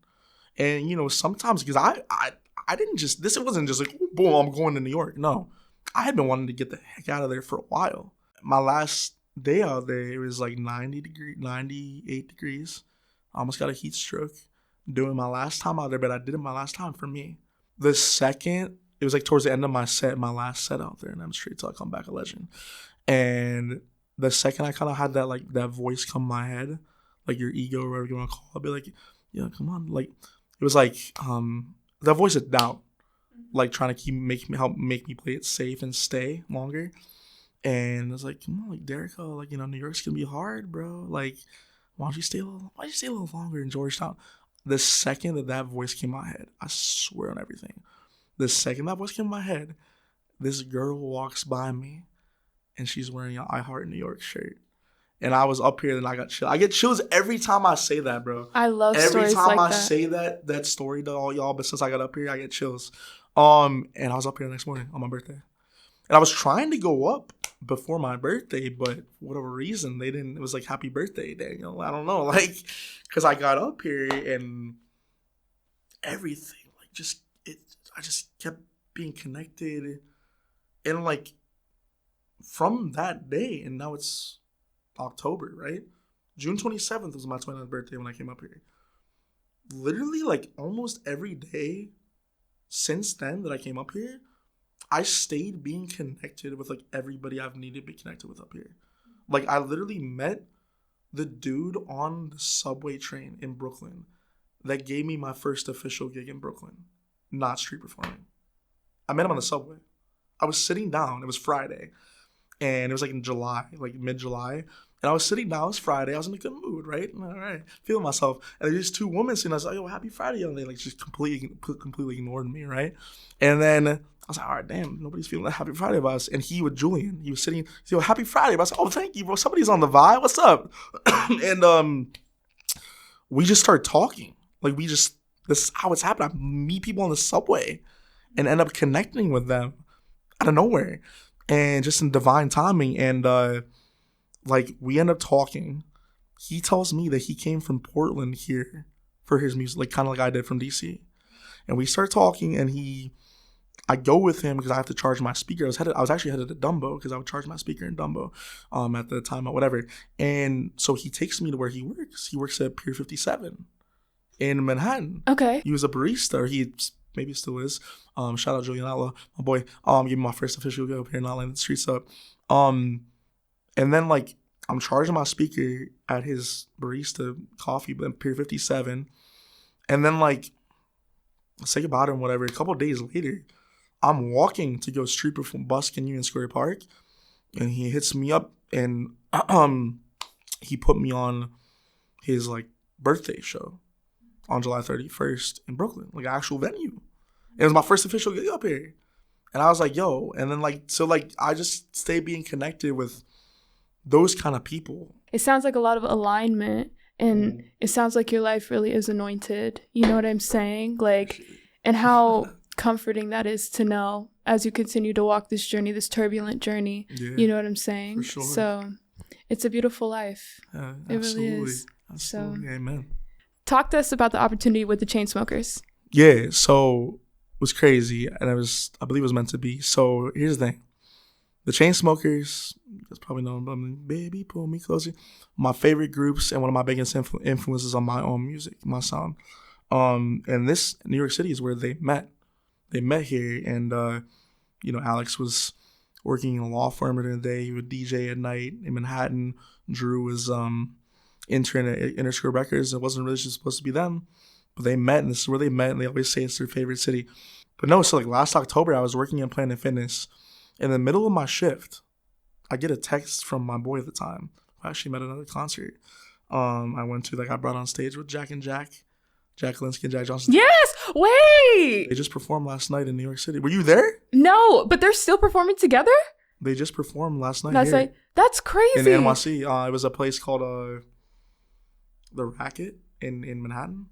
And, sometimes, because I didn't just, it wasn't just like, oh, boom, I'm going to New York. No, I had been wanting to get the heck out of there for a while. My last day out there, it was like 98 degrees. I almost got a heat stroke doing my last time out there, but I did it my last time for me. The second, it was like towards the end of my last set out there, and I'm straight till I come back a legend. And the second I kind of had that, like, that voice come in my head, like your ego or whatever you want to call it, I'd be like, yeah, come on. Like, it was like that voice of doubt, like trying to make me play it safe and stay longer. And I was like, come on, like, Derrico, like, New York's gonna be hard, bro. Like, why don't you stay a little longer in Georgetown? The second that voice came in my head, I swear on everything, the second that voice came in my head, this girl walks by me, and she's wearing an I Heart New York shirt. And I was up here and I got chills. I get chills every time I say that, bro. I love stories like that. Every time I say that story to all y'all, but since I got up here, I get chills. And I was up here the next morning on my birthday. And I was trying to go up before my birthday, but for whatever reason, they didn't. It was like, happy birthday, Daniel. I don't know. Like, because I got up here and everything, like, I just kept being connected. And like, from that day, and now it's October, right? June 27th was my 29th birthday when I came up here. Literally, like, almost every day since then that I came up here, I stayed being connected with, like, everybody I've needed to be connected with up here. Like, I literally met the dude on the subway train in Brooklyn that gave me my first official gig in Brooklyn, not street performing. I met him on the subway. I was sitting down. It was Friday. And it was like in July, like mid-July. And I was sitting down. It was Friday. I was in a good mood, right? All right, feeling myself. And there's two women sitting. I was like, yo, happy Friday. And they like just completely ignored me, right? And then I was like, all right, damn, nobody's feeling that happy Friday about us. And he with Julian, he was sitting, he said, yo, happy Friday. But I was like, oh, thank you, bro. Somebody's on the vibe. What's up? And we just started talking. Like, this is how it's happened. I meet people on the subway and end up connecting with them out of nowhere. and just in divine timing. And like we end up talking. He tells me that he came from Portland here for his music, like kind of like I did from DC. And we start talking, and I go with him because I have to charge my speaker. I was actually headed to Dumbo because I would charge my speaker in Dumbo at the time or whatever. And so he takes me to where he works. He works at Pier 57 in Manhattan. Okay. He was a barista, or he maybe still is. Shout out Julian Outlaw, my boy. Give me my first official go up here, not laying the streets up. And then like I'm charging my speaker at his barista coffee, but Pier 57. And then like say goodbye to him, whatever. A couple of days later, I'm walking to go street perform busk in Union Square Park, and he hits me up, and he put me on his like birthday show on July 31st in Brooklyn, like an actual venue. It was my first official gig up here, and I was like, yo, and then like so like I just stay being connected with those kind of people. It sounds like a lot of alignment, and it sounds like your life really is anointed. You know what I'm saying? Like, and how comforting that is to know as you continue to walk this journey, this turbulent journey. Yeah, you know what I'm saying? For sure. So it's a beautiful life. It really is. Absolutely. So, amen. Talk to us about the opportunity with the Chainsmokers. Yeah, so it was crazy, and I believe it was meant to be. So here's the thing. The Chainsmokers, you guys probably know them, Baby Pull Me Closer. My favorite groups and one of my biggest influences on my own music, my sound. And this, New York City, is where they met. They met here, and Alex was working in a law firm during the day. He would DJ at night in Manhattan. Drew was intern at Interscope Records. It wasn't really just supposed to be them, but they met, and this is where they met. And they always say it's their favorite city. But no, so like last October, I was working in Planet Fitness. In the middle of my shift, I get a text from my boy at the time. I actually met at another concert. I went to I brought on stage with Jack Linsky and Jack Johnson. Yes! Wait! They just performed last night in New York City. Were you there? No, but they're still performing together? They just performed last night here. That's crazy. In NYC. It was a place called The Racket in Manhattan.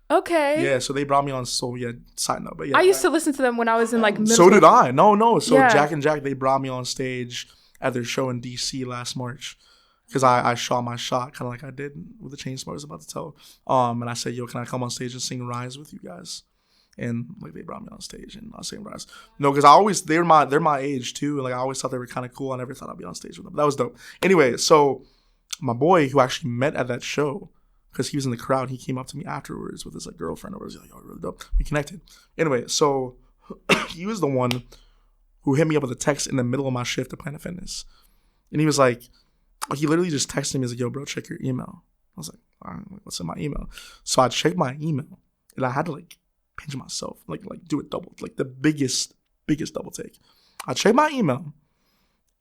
Okay. Yeah, so they brought me on. So yeah, side note, but yeah. I used to listen to them when I was in middle school. So did I. No. So yeah. Jack, they brought me on stage at their show in DC last March. Because I shot my shot, kind of like I did with the Chainsmokers about to tell. And I said, yo, can I come on stage and sing Rise with you guys? And they brought me on stage, and I sang Rise. No, because they're my age too, and I always thought they were kind of cool. I never thought I'd be on stage with them. But that was dope. Anyway, so my boy, who actually met at that show, because he was in the crowd, he came up to me afterwards with his girlfriend, or was like, yo, really dope. We connected. Anyway, so he was the one who hit me up with a text in the middle of my shift at Planet Fitness, and he was like, he literally just texted me. He's like, yo, bro, check your email. I was like, all right, what's in my email? So I checked my email, and I had to pinch myself, do it double, the biggest double take. I checked my email,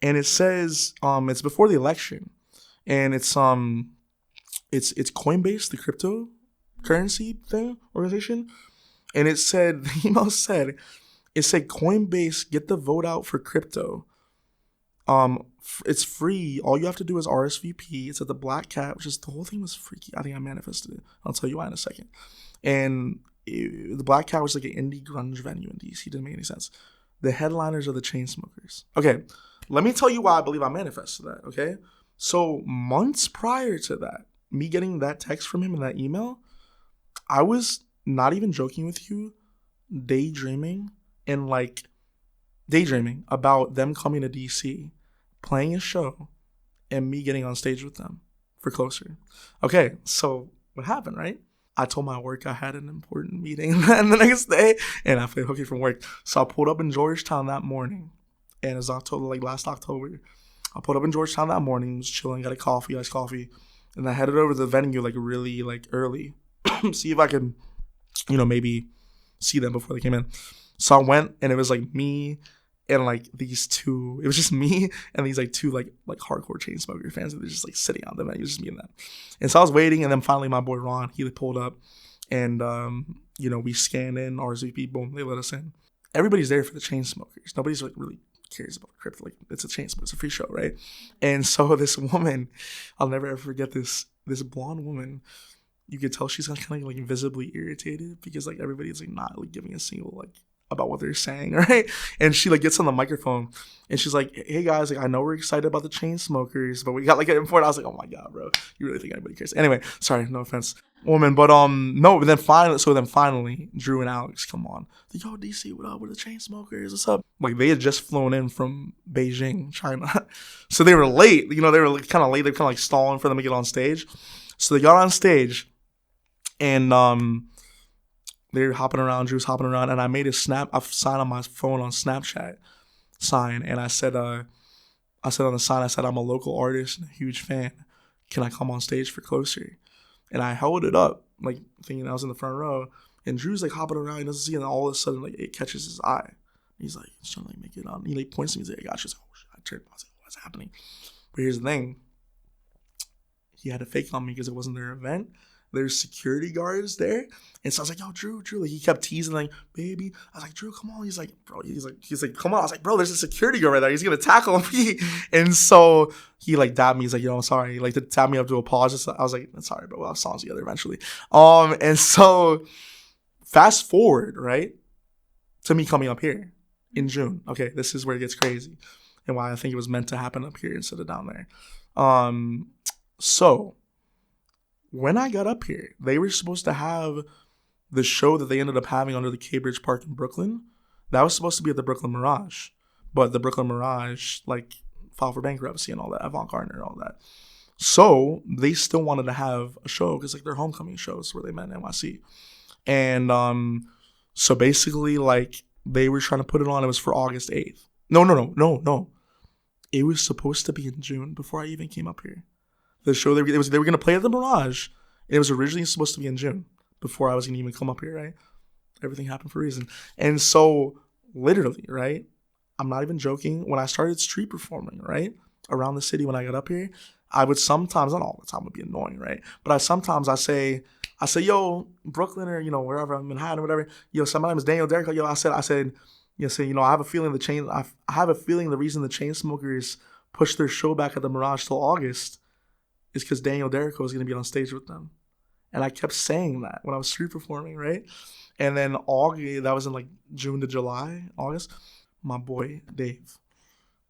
and it says it's before the election, and it's Coinbase, the cryptocurrency organization, and it said, the email said, Coinbase, get the vote out for crypto. It's free. All you have to do is RSVP. It's at the Black Cat, the whole thing was freaky. I think I manifested it. I'll tell you why in a second. And the Black Cat was an indie grunge venue in DC. Didn't make any sense. The headliners are the Chainsmokers. Okay, let me tell you why I believe I manifested that, okay? So months prior to that, me getting that text from him in that email, I was not even joking with you, daydreaming about them coming to DC, playing a show, and me getting on stage with them for Closer. Okay, so what happened, right? I told my work I had an important meeting and the next day, and I played hooky from work. So I pulled up in Georgetown that morning, and it was October, last October. I pulled up in Georgetown that morning, was chilling, got iced coffee, and I headed over to the venue really early, see if I could, maybe see them before they came in. So I went, and it was me and these two. It was just me and these two hardcore Chainsmoker fans that were just sitting on the venue. It was just me and them. And so I was waiting, and then finally my boy Ron, he pulled up, and we scanned in RSVP, boom, they let us in. Everybody's there for the Chainsmokers. Nobody's really cares about crypto. It's a Chainsmokers, it's a free show, right? And so this woman, I'll never ever forget this blonde woman. You could tell she's kind of visibly irritated because everybody's not giving a single about what they're saying, right? And she like gets on the microphone and she's like, hey guys, like I know we're excited about the Chainsmokers, but we got like an important. I was like, oh my god, bro, you really think anybody cares? Anyway, sorry, no offense, woman, but no. But then finally, Drew and Alex come on. Like, yo, DC, what up with the Chainsmokers? What's up? Like they had just flown in from Beijing, China, so they were late. You know, they were like, kind of late. They're kind of like stalling for them to get on stage. So they got on stage, and they're hopping around. Drew's hopping around, and I made a sign on my phone on Snapchat sign, and I said on the sign, I said, I'm a local artist and a huge fan. Can I come on stage for Closer? And I held it up, like thinking I was in the front row. And Drew's like hopping around, he doesn't see it, and all of a sudden, like it catches his eye. He's like, he's trying to like make it on. He like points to me, he's like, I got you. Like, oh shit, I turned. I was like, what's happening? But here's the thing. He had to fake on me because it wasn't their event. There's security guards there. And so I was like, yo, Drew. Like he kept teasing, like, baby. I was like, Drew, come on. He's like, bro, he's like, come on. I was like, bro, there's a security guard right there. He's gonna tackle me. And so he like dabbed me. He's like, yo, I'm sorry. He like to tap me up to apologize. I was like, sorry, bro. We'll have songs together eventually. And so fast forward, right, to me coming up here in June. Okay, this is where it gets crazy. And why I think it was meant to happen up here instead of down there. So when I got up here, they were supposed to have the show that they ended up having under the Cambridge Park in Brooklyn. That was supposed to be at the Brooklyn Mirage. But the Brooklyn Mirage, like, filed for bankruptcy and all that, Avant-Garde and all that. So they still wanted to have a show because, like, their homecoming shows where they met in NYC. And so basically, like, they were trying to put it on. It was for August 8th. No. It was supposed to be in June before I even came up here. The show, they were going to play at the Mirage. It was originally supposed to be in June before I was going to even come up here, right? Everything happened for a reason. And so, literally, right? I'm not even joking. When I started street performing, right? Around the city when I got up here, I would sometimes, not all the time, it would be annoying, right? But I say, yo, Brooklyn or, you know, wherever I'm in Manhattan or whatever. Yo, so my name is Daniel Derrico. Yo, I said, I have a feeling the reason the Chainsmokers pushed their show back at the Mirage till August is because Daniel Derrico is going to be on stage with them. And I kept saying that when I was street performing, right? And then August, that was in like June to July, August. My boy, Dave,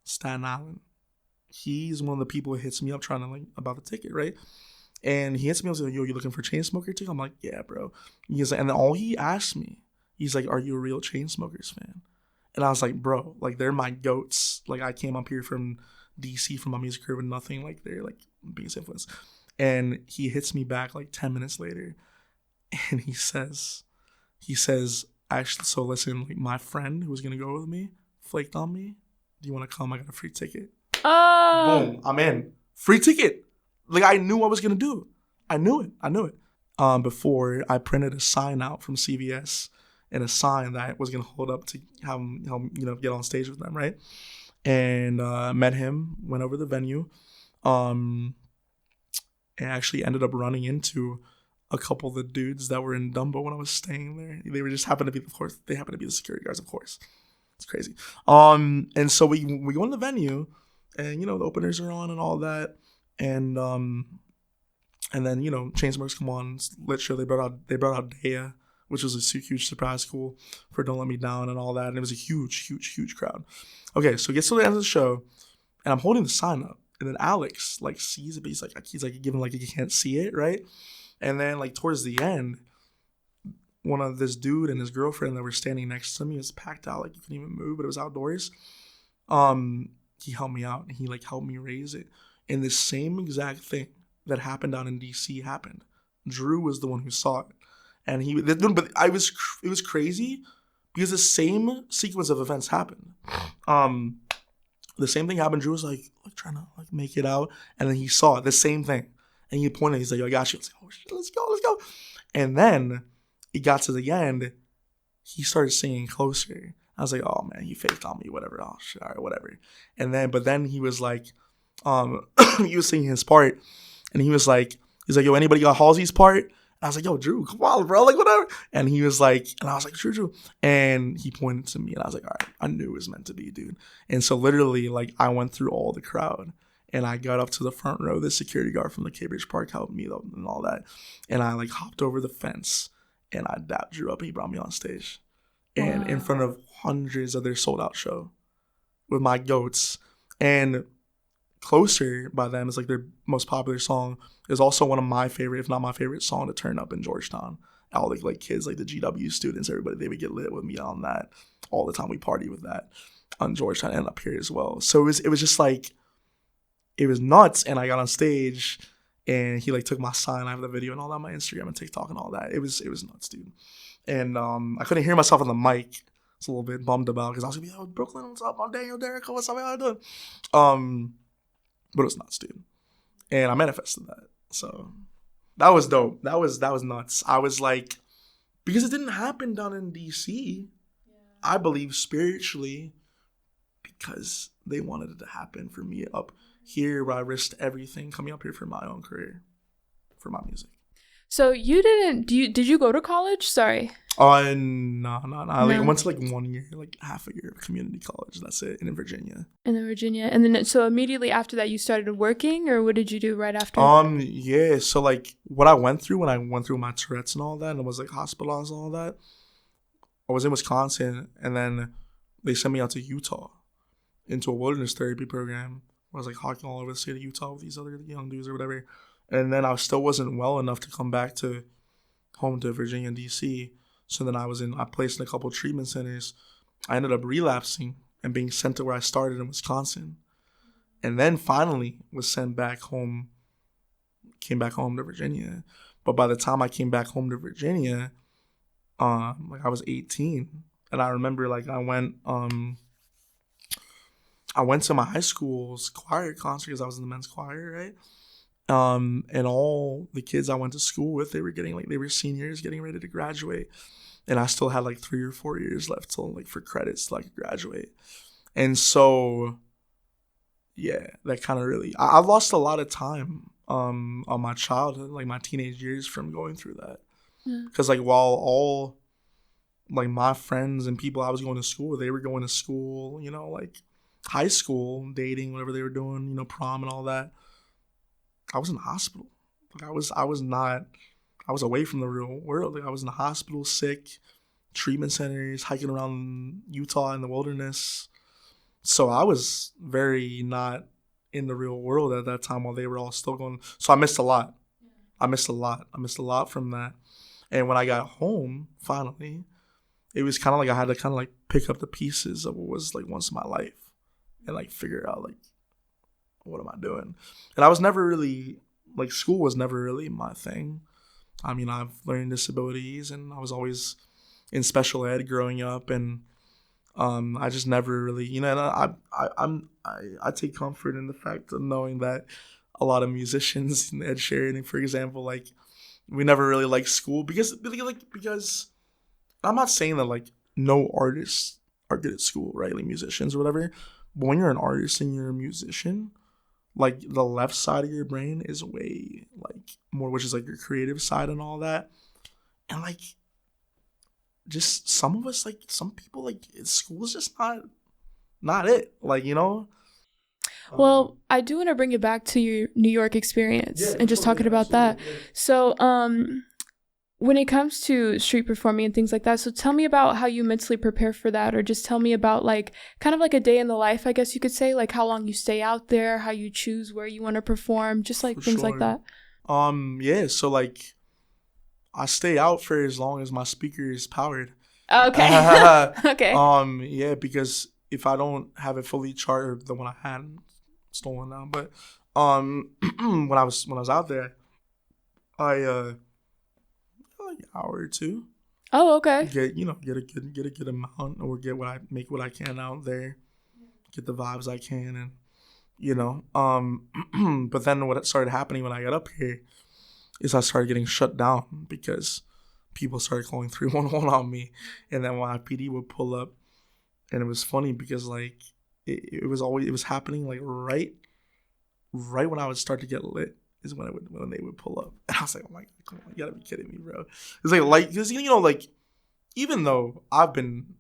Staten Island, he's one of the people who hits me up trying to like about the ticket, right? And he hits me up and says, yo, you looking for Chainsmoker ticket? I'm like, yeah, bro. He's like, and then all he asked me, he's like, are you a real Chainsmokers fan? And I was like, bro, like they're my goats. Like I came up here from DC from my music career with nothing. Like they're like biggest influence. And he hits me back like 10 minutes later, and he says, actually, so listen, like my friend who was gonna go with me flaked on me. Do you want to come? I got a free ticket. Boom, I'm in. Free ticket. Like I knew what I was gonna do. I knew it. Before I printed a sign out from CVS and a sign that I was gonna hold up to have him, get on stage with them, right? And met him, went over the venue, and actually ended up running into a couple of the dudes that were in Dumbo when I was staying there. They were just happened to be the security guards, of course. It's crazy. And so we go in the venue, and the openers are on and all that, and then Chainsmokers come on, lit show. They brought out Daya, which was a huge surprise, cool for Don't Let Me Down and all that, and it was a huge crowd. Okay, so it gets to the end of the show, and I'm holding the sign up, and then Alex like sees it, but he's like giving like you can't see it, right? And then like towards the end, one of this dude and his girlfriend that were standing next to me, it was packed out, like you couldn't even move, but it was outdoors. He helped me out, and he like helped me raise it. And the same exact thing that happened down in DC happened. Drew was the one who saw it, and it was crazy because the same sequence of events happened. The same thing happened. Drew was like trying to like make it out, and then he saw it, the same thing, and he pointed. He's like, "Yo, I got you." I was like, "Oh shit, let's go." And then it got to the end. He started singing Closer. I was like, "Oh man, he faked on me, whatever." Oh shit, all right, whatever. But then he was like, he was singing his part, and he's like, "Yo, anybody got Halsey's part?" I was like, yo, Drew, come on, bro, like, whatever. And he was like, and I was like, Drew. And he pointed to me, and I was like, all right, I knew it was meant to be, dude. And so literally, like, I went through all the crowd, and I got up to the front row. The security guard from the Cambridge Park helped me and all that. And I, like, hopped over the fence, and I dapped Drew up, and he brought me on stage. and in front of hundreds of their sold out show with my goats. And Closer by them is like their most popular song. Is also one of my favorite, if not my favorite song to turn up in Georgetown. All the like kids, like the GW students, everybody, they would get lit with me on that all the time. We party with that on Georgetown and up here as well. So it was just like, it was nuts. And I got on stage and he like took my sign. I have the video and all that on my Instagram and TikTok and all that. It was nuts, dude. And I couldn't hear myself on the mic. It's a little bit bummed about because I was like, yo, Brooklyn, what's up? I'm Daniel Derrico. What's up? How you doing? But it was nuts, dude. And I manifested that. So that was dope. That was nuts. I was like, because it didn't happen down in DC, I believe spiritually, because they wanted it to happen for me up here where I risked everything coming up here for my own career, for my music. So you did you go to college? Sorry. No. I went to like 1 year, like half a year of community college. That's it, in Virginia. And then so immediately after that, you started working, or what did you do right after? Yeah. So like what I went through when I went through my Tourette's and all that, and it was like hospitalized and all that. I was in Wisconsin, and then they sent me out to Utah, into a wilderness therapy program. I was like hiking all over the state of Utah with these other young dudes or whatever. And then I still wasn't well enough to come back to home to Virginia and DC. So then I placed in a couple of treatment centers. I ended up relapsing and being sent to where I started in Wisconsin. And then finally was sent back home, came back home to Virginia. But by the time I came back home to Virginia, like I was 18. And I remember like I went to my high school's choir concert because I was in the men's choir, right? And all the kids I went to school with, they were seniors getting ready to graduate. And I still had like 3 or 4 years left till like for credits to like graduate. And so, yeah, that kind of really, I lost a lot of time, on my childhood, like my teenage years from going through that. Because like while all like my friends and people I was going to school with, they were going to school, you know, like high school, dating, whatever they were doing, you know, prom and all that. I was in the hospital. Like I was away from the real world. Like I was in the hospital, sick, treatment centers, hiking around Utah in the wilderness. So I was very not in the real world at that time while they were all still going. So I missed a lot. I missed a lot from that. And when I got home, finally, it was kind of like I had to kind of like pick up the pieces of what was like once my life and like figure out like, what am I doing? And I was never really, like school was never really my thing. I mean, I've learning disabilities and I was always in special ed growing up, and I just never really, you know, and I take comfort in the fact of knowing that a lot of musicians, Ed Sheeran, for example, like we never really liked school because I'm not saying that like no artists are good at school, right? Like musicians or whatever. But when you're an artist and you're a musician, like the left side of your brain is way like more, which is like your creative side and all that. And like just some of us, like some people, like school is just not it. Like, you know? Well, I do want to bring it back to your New York experience and just talking about that. Yeah. So when it comes to street performing and things like that, so tell me about how you mentally prepare for that, or just tell me about like kind of like a day in the life, I guess you could say, like how long you stay out there, how you choose where you want to perform, just like things like that. Yeah, so like I stay out for as long as my speaker is powered. Okay. Okay. Yeah, because if I don't have it fully charged, the one I had stolen now, but when I was out there, I like an hour or two. Oh, okay. Get a good amount, or get what I can out there, get the vibes I can, and you know. But then what started happening when I got up here is I started getting shut down because people started calling 311 on me, and then when PD would pull up, and it was funny because like it was happening like right when I would start to get lit. Is when they would pull up, and I was like, "Oh my God, come on, you gotta be kidding me, bro!" It's like because you know, like even though I've been,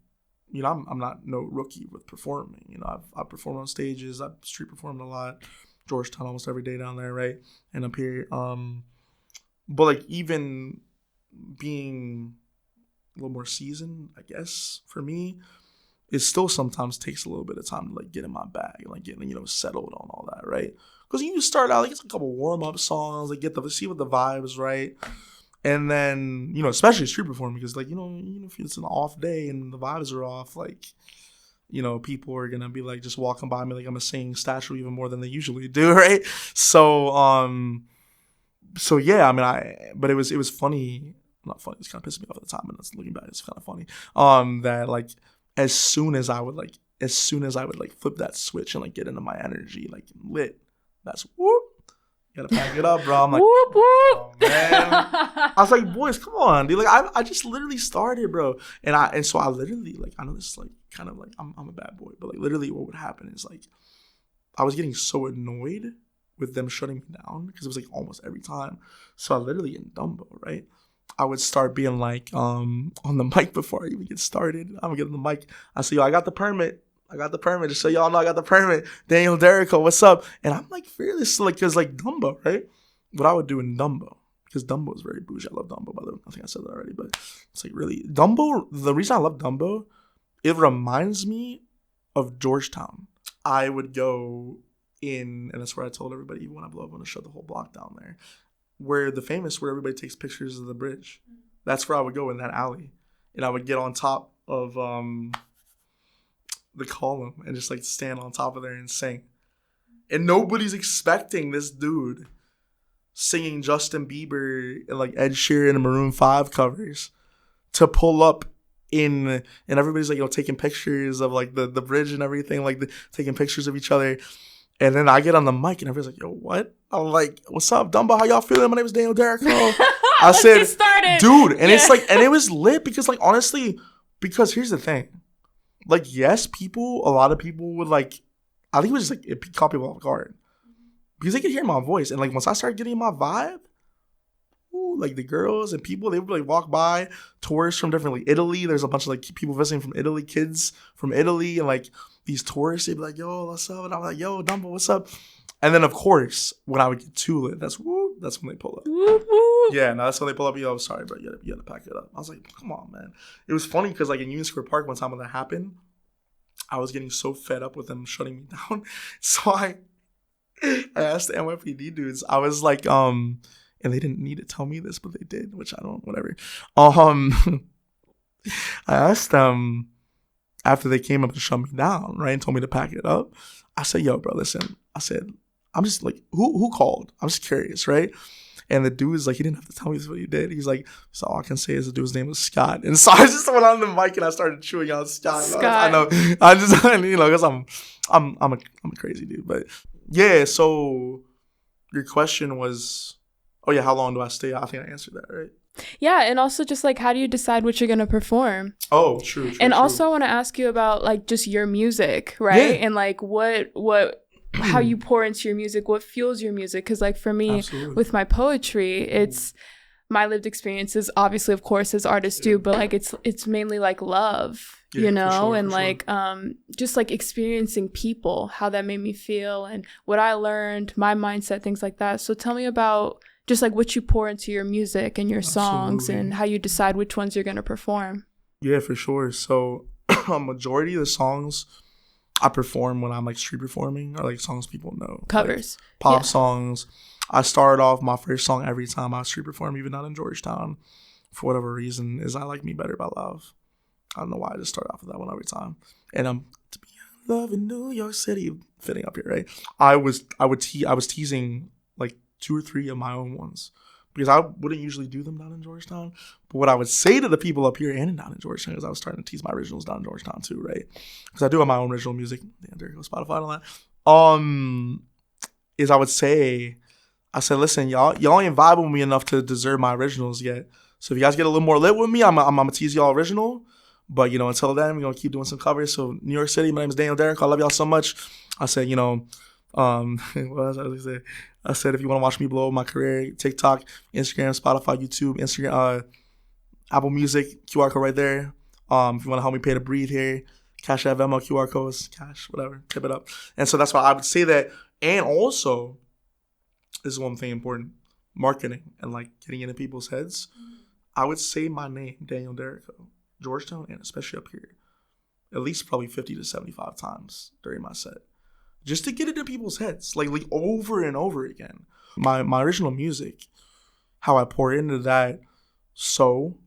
you know, I'm not no rookie with performing. You know, I've performed on stages, I've street performed a lot, Georgetown almost every day down there, right, and up here. But like even being little more seasoned, I guess, for me, it still sometimes takes a little bit of time to like get in my bag and like get, you know, settled on all that, right? Because you start out like it's a couple warm up songs, like see what the vibe is, right? And then, you know, especially street performing, because like, you know, if it's an off day and the vibes are off, like, you know, people are gonna be like just walking by me like I'm a singing statue even more than they usually do, right? So yeah, I mean, but it was funny, not funny, it's kind of pissing me off at the time, and it's looking back, it's kind of funny, that like as soon as I would like flip that switch and like get into my energy, like lit, that's whoop. Gotta pack it up, bro. I'm like, whoop, whoop. Oh, man. I was like, boys, come on, dude. Like, I just literally started, bro. And so I literally, like, I know this is like kind of like I'm a bad boy, but like literally what would happen is like I was getting so annoyed with them shutting me down because it was like almost every time. So I literally in Dumbo, right? I would start being like on the mic before I even get started. I'm gonna get on the mic. I say, yo, I got the permit. Just so y'all know I got the permit. Daniel Derrico, what's up? And I'm like fearless, like, cause like Dumbo, right? What I would do in Dumbo, because Dumbo is very bougie. I love Dumbo, by the way. I think I said that already, but it's like really Dumbo. The reason I love Dumbo, it reminds me of Georgetown. I would go in, and that's where I told everybody, even when I blow up, I'm gonna shut the whole block down there, where everybody takes pictures of the bridge. That's where I would go, in that alley, and I would get on top of the column and just like stand on top of there and sing. And nobody's expecting this dude singing Justin Bieber and like Ed Sheeran and Maroon 5 covers to pull up in, and everybody's like, you know, taking pictures of like the bridge and everything, like taking pictures of each other. And then I get on the mic and everybody's like, yo, what? I'm like, what's up, Dumbo? How y'all feeling? My name is Daniel Derrico. I said, dude. And it's like, and it was lit because like, honestly, because here's the thing. Like, yes, a lot of people would like, I think it was just like, it caught people off guard. Because they could hear my voice. And like, once I started getting my vibe, ooh, like the girls and people, they would like walk by, tourists from different, like Italy. There's a bunch of like people visiting from Italy, kids from Italy. And like these tourists, they'd be like, yo, what's up? And I'm like, yo, Dumbo, what's up? And then, of course, when I would get too lit, that's when they pull up. Yeah, no, that's when they pull up. Yo, sorry, bro, you gotta pack it up. I was like, come on, man. It was funny because, like, in Union Square Park, one time when that happened, I was getting so fed up with them shutting me down. So I asked the NYPD dudes, I was like, and they didn't need to tell me this, but they did, which I don't, whatever. I asked them after they came up to shut me down, right, and told me to pack it up. I said, yo, bro, listen. I said, I'm just like, who called? I'm just curious, right? And the dude is like, he didn't have to tell me what he did. He's like, so all I can say is the dude's name was Scott. And so I just went on the mic and I started chewing out Scott. I know, I just, you know, because I'm a crazy dude. But yeah, so your question was, oh yeah, how long do I stay? I think I answered that, right? Yeah, and also just like, how do you decide what you're gonna perform? Oh, true. And also I want to ask you about like just your music, right? Yeah. And like what how you pour into your music, what fuels your music. Because like for me, Absolutely. with my poetry, it's my lived experiences, obviously, of course, as artists do, but like it's mainly like love, you know, and like just like experiencing people, how that made me feel and what I learned, my mindset, things like that. So tell me about just like what you pour into your music and your songs and how you decide which ones you're going to perform. Yeah, for sure. So a majority of the songs I perform when I'm like street performing are like songs people know. Covers. Like pop songs. I started off my first song every time I street perform, even out in Georgetown, for whatever reason, is I Like Me Better by Love. I don't know why I just start off with that one every time. And to be in love in New York City, fitting up here, right? I was teasing like 2 or 3 of my own ones because I wouldn't usually do them down in Georgetown. But what I would say to the people up here and down in Georgetown, because I was starting to tease my originals down in Georgetown too, right? Because I do have my own original music, Derrico, Spotify, and all that. Is I would say, I said, listen, y'all ain't vibing with me enough to deserve my originals yet. So if you guys get a little more lit with me, I'm gonna tease y'all original. But you know, until then, we're gonna keep doing some covers. So New York City, my name is Daniel Derrico. I love y'all so much. I said, you know, what was I gonna say? I said, if you want to watch me blow up my career, TikTok, Instagram, Spotify, YouTube, Instagram, Apple Music, QR code right there. If you want to help me pay to breathe here, Cash App, Venmo, QR codes, cash, whatever, tip it up. And so that's why I would say that. And also, this is one thing important, marketing and like getting into people's heads. I would say my name, Daniel Derrico, Georgetown, and especially up here, at least probably 50 to 75 times during my set, just to get it in people's heads, like over and over again. My original music, how I pour into that. So,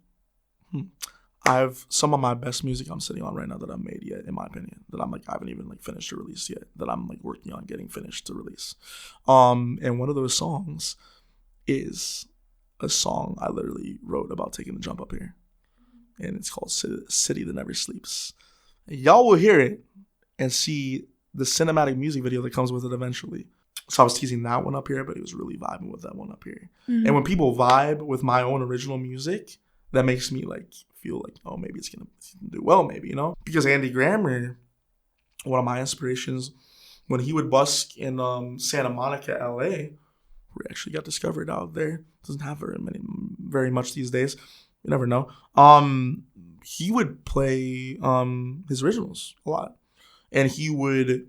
I have some of my best music I'm sitting on right now that I've made yet, in my opinion, that I'm like, I haven't even like finished to release yet, that I'm like working on getting finished to release. And one of those songs is a song I literally wrote about taking the jump up here. And it's called City That Never Sleeps. Y'all will hear it and see the cinematic music video that comes with it eventually. So I was teasing that one up here, but he was really vibing with that one up here. Mm-hmm. And when people vibe with my own original music, that makes me like feel like, oh, maybe it's gonna do well, maybe, you know? Because Andy Grammer, one of my inspirations, when he would busk in Santa Monica, LA, where he actually got discovered out there, doesn't have very much these days. You never know. He would play his originals a lot, and he would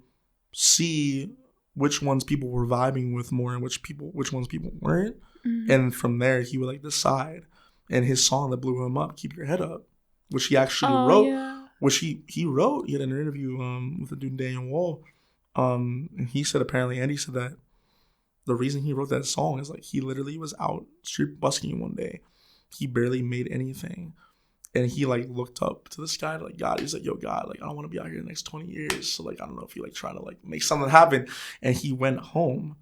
see which ones people were vibing with more and which ones people weren't. Mm-hmm. And from there, he would like decide. And his song that blew him up, "Keep Your Head Up," which he actually wrote, which he wrote. He had an interview with the dude Daniel Wall, and he said apparently Andy said that the reason he wrote that song is like he literally was out street busking one day. He barely made anything. And he like looked up to the sky like God. He's like, yo, God, like I don't want to be out here the next 20 years. So like I don't know if you like trying to like make something happen. And he went home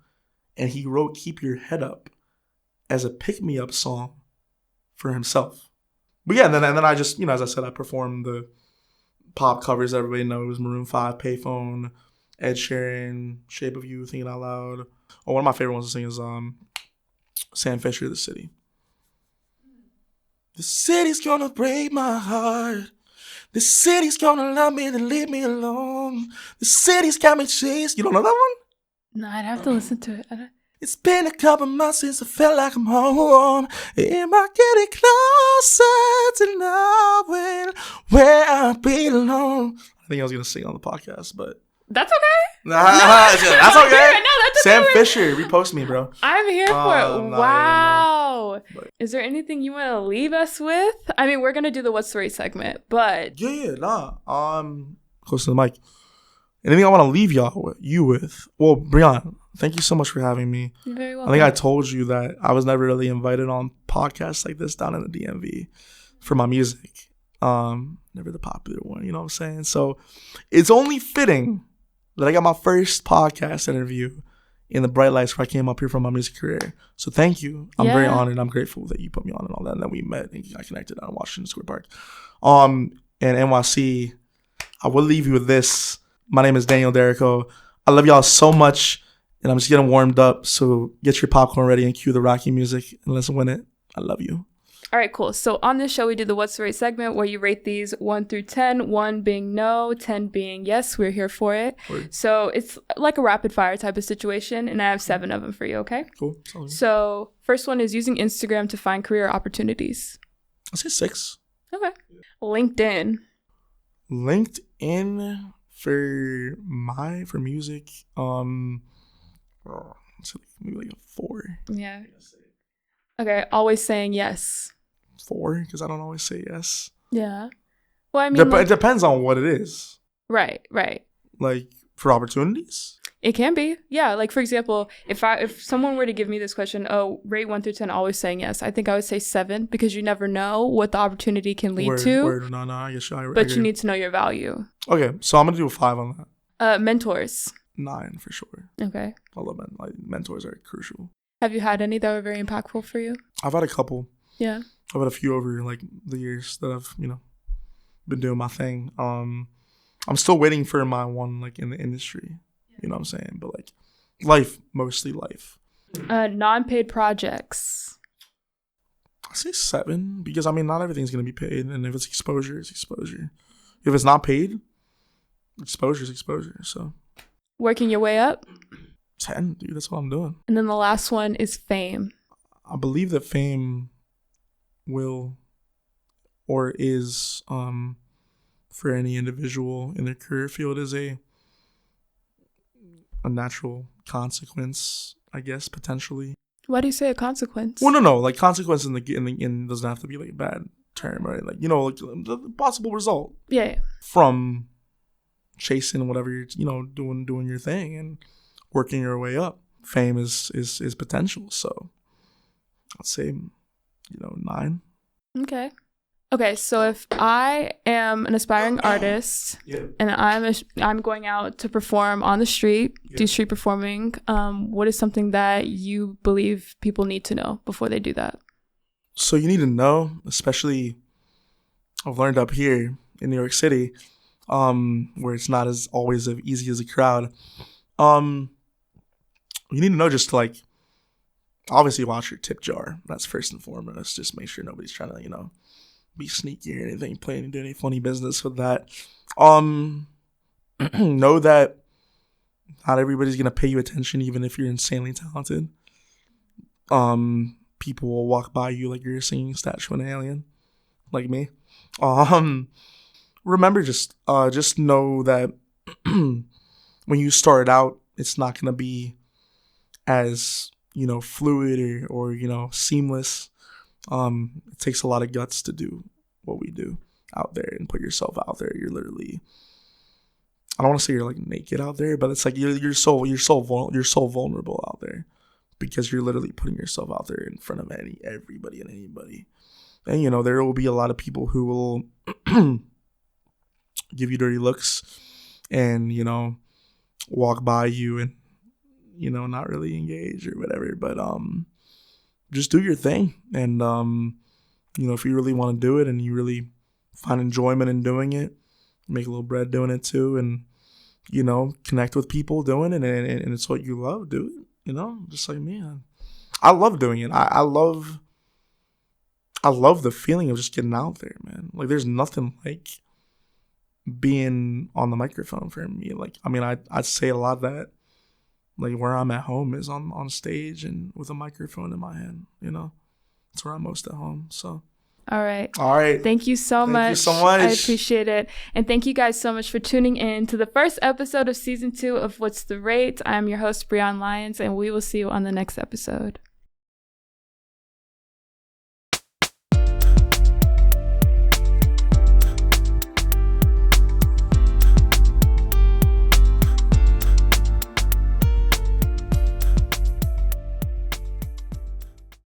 and he wrote "Keep Your Head Up" as a pick-me-up song for himself. But yeah, and then I just, as I said, I performed the pop covers everybody knows: Maroon 5, Payphone, Ed Sheeran, Shape of You, Thinking Out Loud. Oh, one of my favorite ones to sing is Sam Fisher, "The City." The city's gonna break my heart. The city's gonna love me and leave me alone. The city's got me chased. You don't know that one? No, I'd have to listen to it. It's been a couple months since I felt like I'm home. Am I getting closer to knowing where I belong? I think I was gonna sing on the podcast, but that's okay. That's okay. No, that's okay. Sam Fisher, repost me, bro. I'm here for it. Wow. Is there anything you want to leave us with? I mean, we're gonna do the "What's the Rate" segment, but close to the mic. Anything I want to leave you with? Well, Brianna, thank you so much for having me. You're very welcome. I think I told you that I was never really invited on podcasts like this down in the DMV for my music. Never the popular one, you know what I'm saying? So it's only fitting that I got my first podcast interview in the bright lights where I came up here from my music career. So thank you. I'm very honored. I'm grateful that you put me on and all that, and then we met and I connected out in Washington Square Park. And NYC, I will leave you with this. My name is Daniel Derrico. I love y'all so much, and I'm just getting warmed up. So get your popcorn ready and cue the Rocky music and let's win it. I love you. All right, cool. So on this show, we do the "What's the Rate" segment where you rate these 1 through 10, 1 being no, 10 being yes. We're here for it. Word. So it's like a rapid fire type of situation, and I have 7 of them for you, okay? Cool. So first one is using Instagram to find career opportunities. I'll say 6. Okay. LinkedIn for music, maybe like a 4. Yeah. Okay, always saying yes. 4, because I don't always say yes. Yeah. Well, I mean, it depends on what it is. Right. Like for opportunities? It can be. Yeah. Like, for example, if someone were to give me this question, rate 1 through 10, always saying yes, I think I would say 7, because you never know what the opportunity can lead to. Word. No, I guess I But you need to know your value. Okay, so I'm going to do a 5 on that. Mentors. 9 for sure. Okay. I love mentors are crucial. Have you had any that were very impactful for you? I've had a couple. Yeah. I've had a few over like the years that I've, been doing my thing. I'm still waiting for my one like in the industry. You know what I'm saying? But like mostly life. Non-paid projects. I say 7 because not everything's gonna be paid, and if it's exposure, it's exposure. If it's not paid, exposure is exposure. So working your way up. 10, dude. That's what I'm doing. And then the last one is fame. I believe that fame will or is for any individual in their career field is a natural consequence, I guess, potentially. Why do you say a consequence? Well, no, like consequence in doesn't have to be like a bad term, right? Like, you know, like the possible result. Yeah. From chasing whatever you're, you know, doing your thing and working your way up. Fame is potential. So I'd say, you know, 9. Okay, so if I am an aspiring artist and I'm going out to perform on the street, do street performing, what is something that you believe people need to know before they do that? So you need to know, especially I've learned up here in New York City, where it's not as always as easy as a crowd. You need to know just to, like, obviously watch your tip jar. That's first and foremost. Just make sure nobody's trying to, you know, be sneaky or anything, planning to do any funny business with that. Know that not everybody's gonna pay you attention, even if you're insanely talented. People will walk by you like you're a singing statue, an alien, like me. Remember, just know that when you start out, it's not gonna be as, you know, fluid or you know, seamless. It takes a lot of guts to do what we do out there and put yourself out there. You're literally, I don't want to say you're like naked out there, but it's like you're so vulnerable out there because you're literally putting yourself out there in front of everybody and anybody. And you know, there will be a lot of people who will give you dirty looks and, you know, walk by you and, you know, not really engage or whatever, but just do your thing. And you know, if you really want to do it and you really find enjoyment in doing it, make a little bread doing it too, and, you know, connect with people doing it, and it's what you love, do it, you know, just like me. I love doing it. I love the feeling of just getting out there, man. Like, there's nothing like being on the microphone for me. Like, I mean, I'd say a lot of that, like, where I'm at home is on stage and with a microphone in my hand, you know. That's where I'm most at home, so. All right. Thank you so much. Thank you so much. I appreciate it. And thank you guys so much for tuning in to the first episode of season 2 of What's the Rate? I'm your host, Breon Lyons, and we will see you on the next episode.